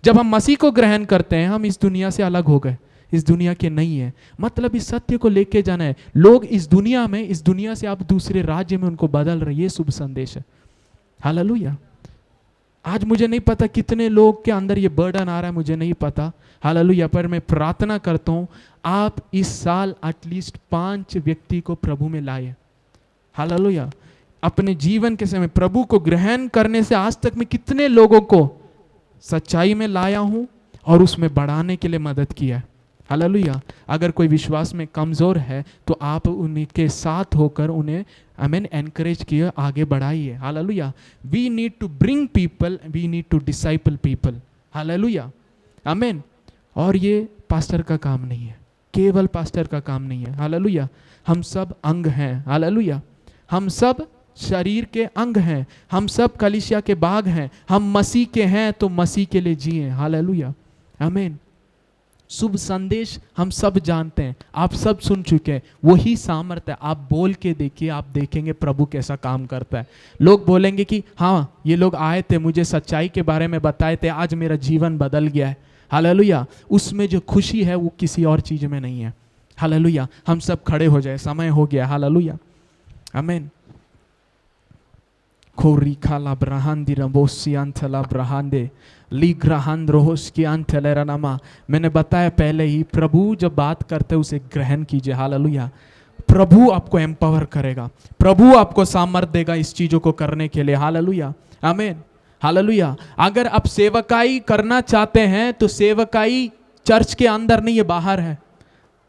जब हम मसीह को ग्रहण करते हैं, हम इस दुनिया से अलग हो गए, इस दुनिया के नहीं है। मतलब इस सत्य को लेके जाना है। लोग इस दुनिया में, इस दुनिया से आप दूसरे राज्य में उनको बदल रहे, ये शुभ संदेश है। हालेलुया। आज मुझे नहीं पता कितने लोग के अंदर ये बर्डन आ रहा है, मुझे नहीं पता। हालेलुया। पर मैं प्रार्थना करता हूँ आप इस साल एटलीस्ट 5 व्यक्ति को प्रभु में लाए। हालेलुया। अपने जीवन के समय प्रभु को ग्रहण करने से आज तक मैं कितने लोगों को सच्चाई में लाया हूं और उसमें बढ़ाने के लिए मदद किया है। हालेलुया। अगर कोई विश्वास में कमजोर है तो आप उनके साथ होकर उन्हें आमीन एनकरेज किए, आगे बढ़ाइए। हालेलुया। We need to bring people, we need to disciple people. हालेलुया। आमीन। और ये पास्टर का काम नहीं है, केवल पास्टर का काम नहीं है। हालेलुया। हम सब अंग हैं। हालेलुया। हम सब शरीर के अंग हैं, हम सब कलीसिया के बाग हैं, हम मसीह के हैं तो मसीह के लिए जिए। हालेलुया। आमीन। शुभ संदेश हम सब जानते हैं, आप सब सुन चुके हैं। वही सामर्थ्य है, आप बोल के देखिए, आप देखेंगे प्रभु कैसा काम करता है। लोग बोलेंगे कि हाँ ये लोग आए थे, मुझे सच्चाई के बारे में बताए थे, आज मेरा जीवन बदल गया है। हालेलुया। उसमें जो खुशी है वो किसी और चीज में नहीं है। हालेलुया। हम सब खड़े हो जाए, समय हो गया। हालेलुया। आमीन। खोरी खाला ब्रहांदी रबोसी अंतला ब्रहांदे ली ग्रहान रोहस की अंतलरानामा। मैंने बताया पहले ही, प्रभु जब बात करते उसे ग्रहण कीजिए। हालेलुया। प्रभु आपको एम्पावर करेगा, प्रभु आपको सामर्थ्य देगा इस चीजों को करने के लिए। हालेलुया, आमीन, हालेलुया। अगर आप सेवकाई करना चाहते हैं तो सेवकाई चर्च के अंदर नहीं है, बाहर है।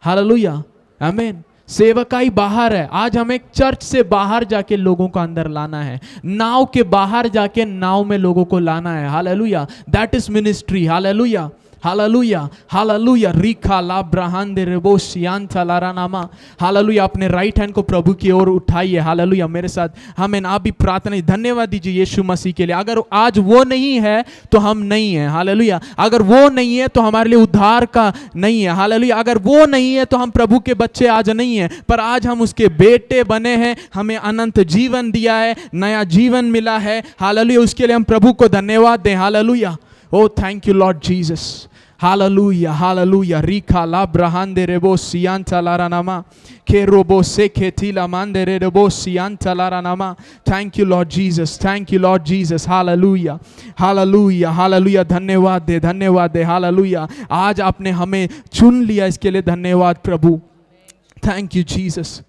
हालेलुया, आमीन। सेवकाई बाहर है। आज हमें चर्च से बाहर जाके लोगों को अंदर लाना है, नाव के बाहर जाके नाव में लोगों को लाना है। Hallelujah, that is ministry. Hallelujah, hallelujah, hallelujah. रिखा ला ब्रहान दे रेबो सियांता लारानामा। हालेलुया। अपने राइट हैंड को प्रभु की ओर उठाइए। हालेलुया, मेरे साथ हमें आप भी प्रार्थना, धन्यवाद दीजिए यीशु मसीह के लिए। अगर आज वो नहीं है तो हम नहीं है। हालेलुया। अगर वो नहीं है तो हमारे लिए उद्धार का नहीं है। हालेलुया। अगर वो नहीं है तो हम प्रभु के बच्चे आज नहीं है, पर आज हम उसके बेटे बने हैं। हमें अनंत जीवन दिया है, नया जीवन मिला है। हालेलुया, उसके लिए हम प्रभु को धन्यवाद दें। Hallelujah. Oh thank you Lord Jesus. Hallelujah, hallelujah. रिखा ला ब्रहांदे रेबो सियांता लारानामा के रोबो से खेतीला मांदे रेबो सियांता लारानामा। Thank you Lord Jesus, thank you Lord Jesus. Hallelujah, hallelujah, hallelujah. धन्यवाद दे, धन्यवाद दे। हालेलुया, आज आपने हमें चुन लिया, इसके लिए धन्यवाद प्रभु। Thank you Jesus,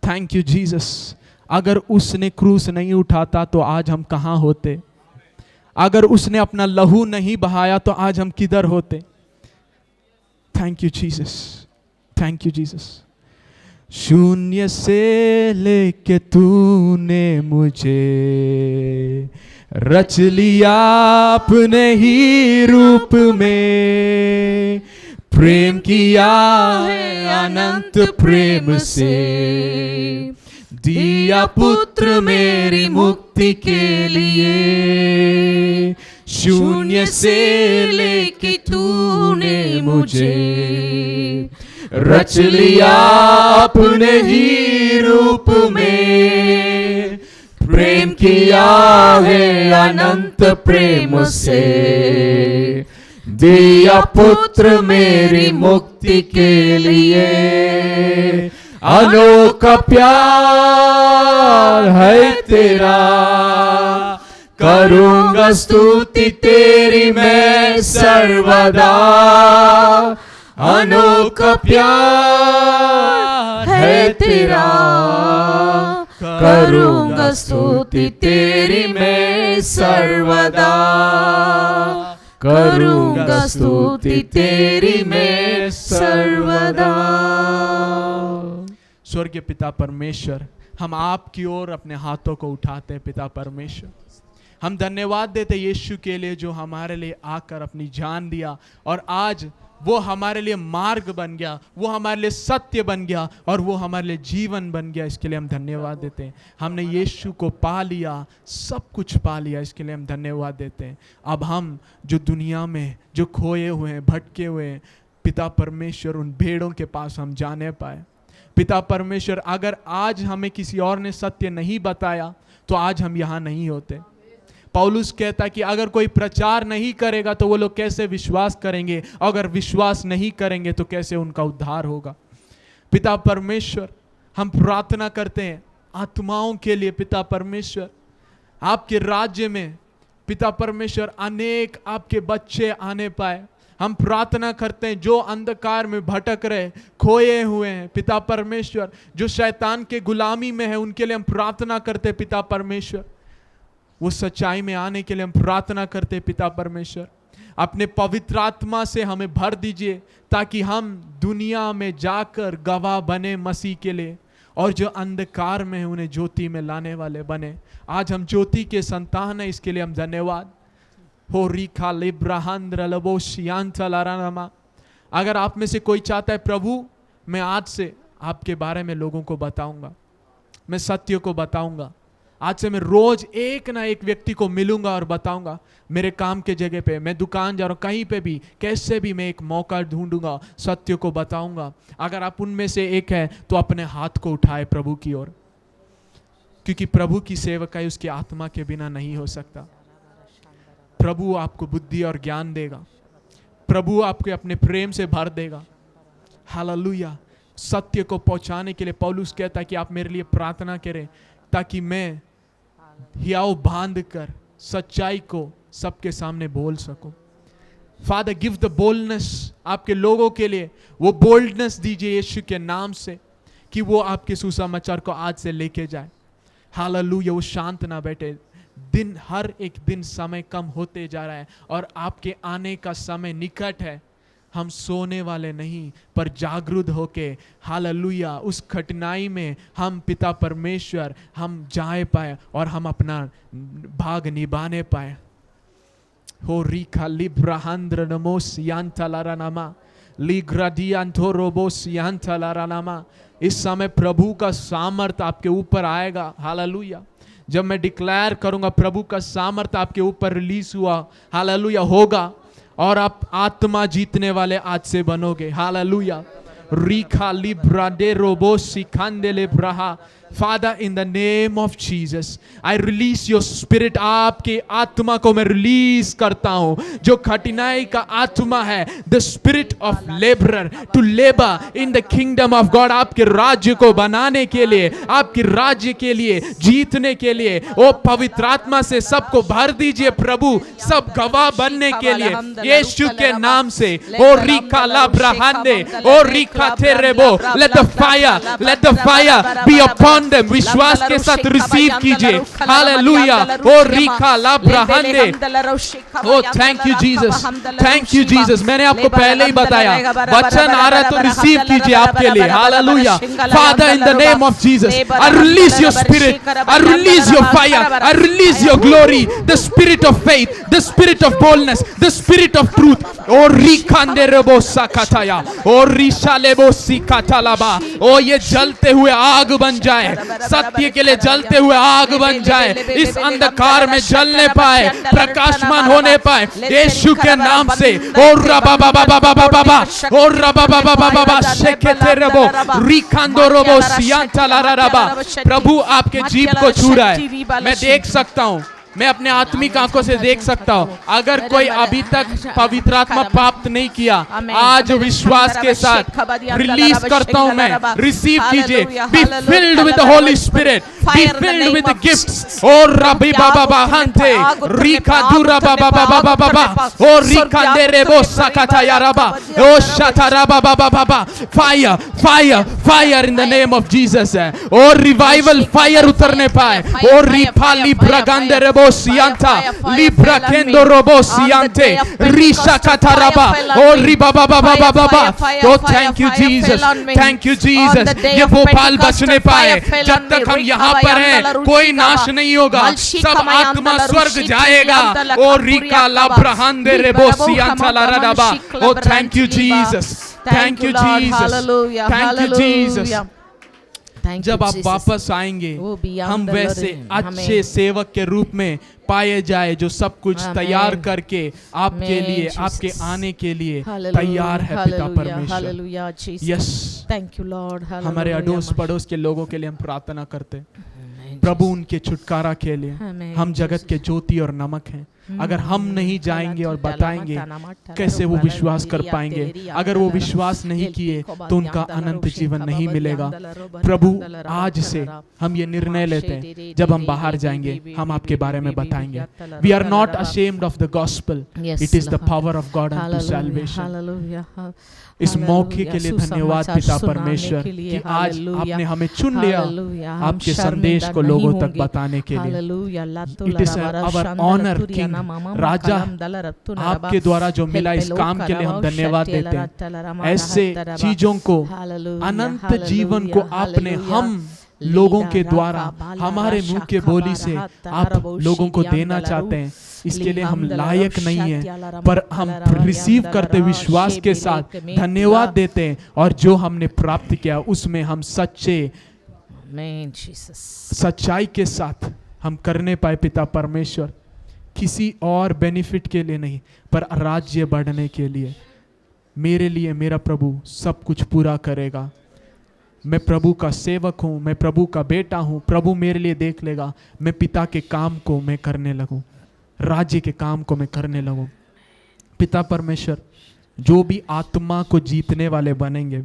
thank you Jesus. अगर उसने क्रूस नहीं उठाता तो आज हम कहाँ होते? अगर उसने अपना लहू नहीं बहाया तो आज हम किधर होते? Thank you Jesus, thank you Jesus. शून्य से लेके तूने मुझे रच लिया अपने ही रूप में, प्रेम किया है अनंत प्रेम से, दिया पुत्र मेरी मुक्ति के लिए। शून्य से लेके तूने मुझे रच लिया अपने ही रूप में, प्रेम किया है अनंत प्रेम से, दिया पुत्र मेरी मुक्ति के लिए। अनोखा प्यार है तेरा, करूंगा स्तुति तेरी मैं सर्वदा। अनोखा प्यार है तेरा, करूंगा स्तुति तेरी मैं सर्वदा, करूंगा स्तुति तेरी मैं सर्वदा। स्वर्गीय पिता परमेश्वर, हम आपकी ओर अपने हाथों को उठाते हैं। पिता परमेश्वर, हम धन्यवाद देते यीशु के लिए जो हमारे लिए आकर अपनी जान दिया, और आज वो हमारे लिए मार्ग बन गया, वो हमारे लिए सत्य बन गया, और वो हमारे लिए जीवन बन गया। इसके लिए हम धन्यवाद देते हैं। हमने यीशु को पा लिया, सब कुछ पा लिया, इसके लिए हम धन्यवाद देते हैं। अब हम जो दुनिया में जो खोए हुए हैं, भटके हुए हैं, पिता परमेश्वर, उन भेड़ों के पास हम जाने पाए। पिता परमेश्वर, अगर आज हमें किसी और ने सत्य नहीं बताया तो आज हम यहाँ नहीं होते। पौलुस कहता कि अगर कोई प्रचार नहीं करेगा तो वो लोग कैसे विश्वास करेंगे, अगर विश्वास नहीं करेंगे तो कैसे उनका उद्धार होगा। पिता परमेश्वर, हम प्रार्थना करते हैं आत्माओं के लिए। पिता परमेश्वर, आपके राज्य में पिता परमेश्वर अनेक आपके बच्चे आने पाए। हम प्रार्थना करते हैं जो अंधकार में भटक रहे, खोए हुए हैं, पिता परमेश्वर, जो शैतान के गुलामी में है, उनके लिए हम प्रार्थना करते हैं। पिता परमेश्वर, वो सच्चाई में आने के लिए हम प्रार्थना करते हैं। पिता परमेश्वर, अपने पवित्र आत्मा से हमें भर दीजिए ताकि हम दुनिया में जाकर गवाह बने मसीह के लिए, और जो अंधकार में है उन्हें ज्योति में लाने वाले बने। आज हम ज्योति के संतान हैं, इसके लिए हम धन्यवाद। हो रिखा लिब्राहंद्र लबोशियांता लारानामा। अगर आप में से कोई चाहता है प्रभु मैं आज से आपके बारे में लोगों को बताऊंगा, मैं सत्य को बताऊंगा, आज से मैं रोज एक ना एक व्यक्ति को मिलूंगा और बताऊंगा, मेरे काम के जगह पे, मैं दुकान जा रहा हूँ, कहीं पे भी, कैसे भी मैं एक मौका ढूंढूंगा, सत्य को बताऊंगा। अगर आप उनमें से एक है तो अपने हाथ को उठाए प्रभु की ओर, क्योंकि प्रभु की सेवकाई उसकी आत्मा के बिना नहीं हो सकता। प्रभु आपको बुद्धि और ज्ञान देगा, प्रभु आपको अपने प्रेम से भर देगा। हालेलुया। सत्य को पहुंचाने के लिए पौलुस कहता है कि आप मेरे लिए प्रार्थना करें ताकि मैं हियाव बांध कर सच्चाई को सबके सामने बोल सकूं। फादर गिव द बोल्डनेस, आपके लोगों के लिए वो बोल्डनेस दीजिए यीशु के नाम से, कि वो आपके सुसमाचार को आज से लेके जाए। हालेलुया। वो शांत ना बैठे। दिन हर एक दिन समय कम होते जा रहा है और आपके आने का समय निकट है। हम सोने वाले नहीं पर जागरूक होके हालेलुया उस कठिनाई में हम पिता परमेश्वर हम जाए पाए और हम अपना भाग निभाने पाए। हो रिका लिब्राहांद्र नमोस यांतलारानामा लिग्रादियांथोरोबोस यांतलारानामा। इस समय प्रभु का सामर्थ आपके ऊपर आएगा। हालेलुया। जब मैं डिक्लेयर करूंगा प्रभु का सामर्थ आपके ऊपर रिलीज हुआ, हालेलुया होगा और आप आत्मा जीतने वाले आज से बनोगे। हालेलुया। रिका लिब्राडे रोबोस सिखांदेले ब्राहा। Father, in the name of Jesus, I release your spirit। आपके आत्मा को मैं रिलीज करता हूं, जो कठिनाई का आत्मा है, the spirit of laborer to labor in the kingdom of God। आपके राज्य को बनाने के लिए, आपके राज्य के लिए जीतने के लिए, ओ पवित्र आत्मा से सबको भर दीजिए प्रभु, सब गवाह बनने के लिए यीशु के नाम से। ओ रिका लाब्राहांडे, ओ रिका तेरेबो, let the fire be upon them। विश्वास के साथ रिसीव कीजिए। हालेलुया। ओ रिका लाब्राहांडे। ओ thank you Jesus, thank you Jesus. मैंने आपको पहले ही बताया वचन आ रहा है तो रिसीव कीजिए आपके लिए। Hallelujah. Father in the name of Jesus, I release your spirit, I release your fire, I release your glory, the spirit of faith, the spirit of boldness, the spirit of truth. ओ रिकांडे रेबो साकाताया, ओ रिशालेबो सिकातालाबा। ओ ये जलते हुए आग बन जाए, सत्य के लिए जलते हुए आग बन जाए, इस अंधकार में जलने पाए, प्रकाशमान होने पाए यीशु के नाम से। ओ रबा बाबा बाबा बाबा, ओ रबा बाबा बाबा बाबा शेकेते रबो रिकांदो रबो सियांतालाराबा। प्रभु आपके जीभ को छू रहा है, मैं देख सकता हूं, मैं अपने आत्मिक आंखों से देख सकता हूं। अगर कोई अभी तक पवित्र आत्मा प्राप्त नहीं किया, आज विश्वास के साथ रिलीज करता हूं मैं, रिसीव कीजिए। Be filled with the holy spirit, be filled with the gifts. ओ रबी बाबा बाहंते रिका दुरा बाबा बाबा बाबा, ओ रिका देरेबो साकाता याराबा, ओ शातारा बाबा बाबा। Fire fire fire in the name of Jesus. ओ रिवाइवल फायर उतरने पाए। ओ रिफाली ब्रागंदे Sianta libra kendo robo siante risha kataraba oh riba baba baba baba। oh thank you Jesus, thank you Jesus। ये भोपाल बचने पाए, जब तक हम यहाँ पर हैं कोई नाश नहीं होगा, सब आत्मा स्वर्ग जाएगा। ओ Rica लाब्राहांदे रेबो सियांता लाराडा। oh thank you Jesus, thank you Jesus, thank you Jesus। जब आप वापस आएंगे हम वैसे अच्छे सेवक के रूप में पाए जाए, जो सब कुछ तैयार करके आपके लिए, आपके आने के लिए तैयार है पिता परमेश्वर। Yes, thank you Lord. हमारे अड़ोस पड़ोस के लोगों के लिए हम प्रार्थना करते, प्रभु उनके छुटकारा के लिए। हम जगत के ज्योति और नमक हैं। अगर हम नहीं जाएंगे और बताएंगे, कैसे वो विश्वास कर पाएंगे? अगर वो विश्वास नहीं किए तो उनका अनंत जीवन नहीं मिलेगा। प्रभु आज से हम ये निर्णय लेते हैं, जब हम बाहर जाएंगे हम आपके बारे में बताएंगे। We are not ashamed of the gospel, it is the power of God unto salvation. इस मौके के लिए धन्यवाद पिता परमेश्वर कि आज आपने हमें चुन लिया आपके संदेश को लोगों तक बताने के लिए। It is our honour king, राजा आपके द्वारा जो मिला इस काम के लिए हम धन्यवाद देते हैं। ऐसे चीजों को, अनंत जीवन को आपने हम लोगों के द्वारा, हमारे मुंह के बोली से आप लोगों को देना चाहते हैं। इसके लिए हम लायक नहीं हैं, पर हम रिसीव करते विश्वास के साथ धन्यवाद देते हैं, और जो हमने प्राप्त किया उसमें हम सच्चाई के साथ हम करने पाए पिता परमेश्वर। किसी और बेनिफिट के लिए नहीं, पर राज्य बढ़ने के लिए। मेरे लिए मेरा प्रभु सब कुछ पूरा करेगा। मैं प्रभु का सेवक हूँ, मैं प्रभु का बेटा हूँ, प्रभु मेरे लिए देख लेगा। मैं पिता के काम को मैं करने लगूँ, राज्य के काम को मैं करने लगूँ। पिता परमेश्वर जो भी आत्मा को जीतने वाले बनेंगे,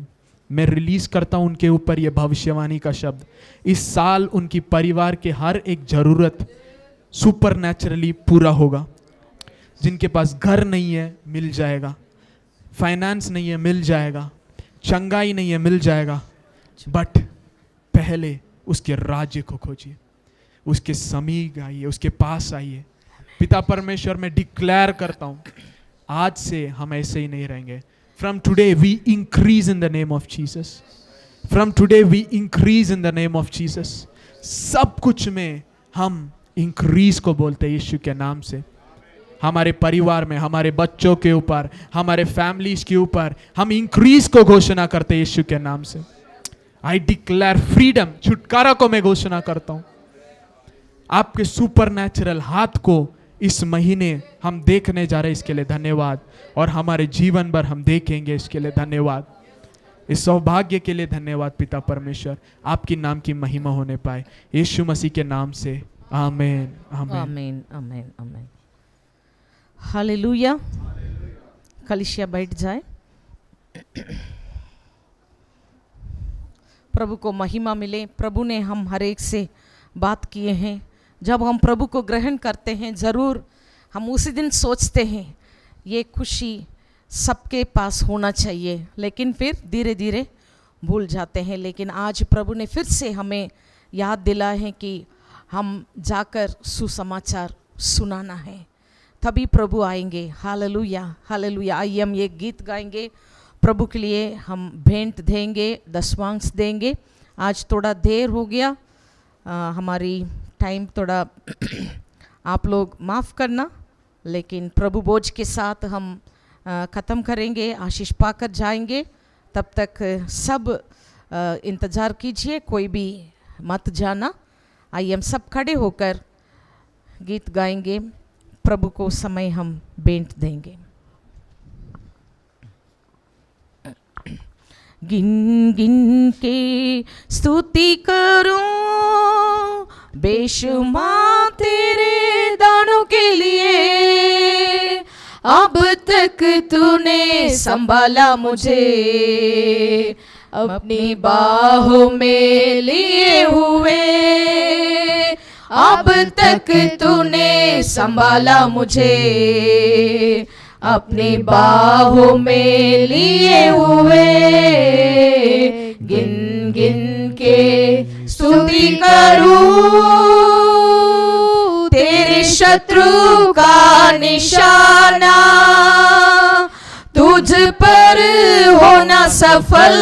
मैं रिलीज करता हूँ उनके ऊपर ये भविष्यवाणी का शब्द। इस साल उनकी परिवार के हर एक जरूरत सुपरनैचुरली पूरा होगा। जिनके पास घर नहीं है मिल जाएगा, फाइनेंस नहीं है मिल जाएगा, चंगाई नहीं है मिल जाएगा, बट पहले उसके राज्य को खोजिए, उसके समीप आइए, उसके पास आइए। पिता परमेश्वर मैं डिक्लेयर करता हूं आज से हम ऐसे ही नहीं रहेंगे। From today we increase in the name of Jesus, from today we increase in the name of Jesus. सब कुछ में हम इंक्रीज को बोलते हैं यीशु के नाम से। हमारे परिवार में, हमारे बच्चों के ऊपर, हमारे फैमिलीज के ऊपर हम इंक्रीज को घोषणा करते हैं यीशु के नाम से। आई डिक्लेयर फ्रीडम, छुटकारा को मैं घोषणा करता हूं। आपके सुपरनैचुरल हाथ को इस महीने हम देखने जा रहे हैं, इसके लिए धन्यवाद। और हमारे जीवन भर हम देखेंगे, इसके लिए धन्यवाद। इस सौभाग्य के लिए धन्यवाद पिता परमेश्वर। आपकी नाम की महिमा होने पाए यीशु मसीह के नाम से, आमीन आमीन आमीन आमीन आमीन। हालेलुया। कलिसिया बैठ जाए। प्रभु को महिमा मिले। प्रभु ने हम हर एक से बात किए हैं। जब हम प्रभु को ग्रहण करते हैं, ज़रूर हम उसी दिन सोचते हैं ये खुशी सबके पास होना चाहिए, लेकिन फिर धीरे धीरे भूल जाते हैं। लेकिन आज प्रभु ने फिर से हमें याद दिला है कि हम जाकर सुसमाचार सुनाना है, तभी प्रभु आएंगे। Hallelujah hallelujah. आइए हम ये गीत गाएंगे, प्रभु के लिए हम भेंट देंगे, दशवांश देंगे। आज थोड़ा देर हो गया, हमारी टाइम थोड़ा आप लोग माफ़ करना, लेकिन प्रभु बोझ के साथ हम ख़त्म करेंगे, आशीष पाकर जाएंगे। तब तक सब इंतज़ार कीजिए, कोई भी मत जाना। आइए हम सब खड़े होकर गीत गाएंगे, प्रभु को समय हम भेंट देंगे। गिन गिन के स्तुति करूं बेशुमार तेरे दानों के लिए। अब तक तूने संभाला मुझे, अपनी बाहों में लिए हुए। अब तक तूने संभाला मुझे, अपनी बाहों में लिए हुए। गिन गिन के स्तुति करूं तेरे शत्रु का निशाना, तुझ पर होना सफल।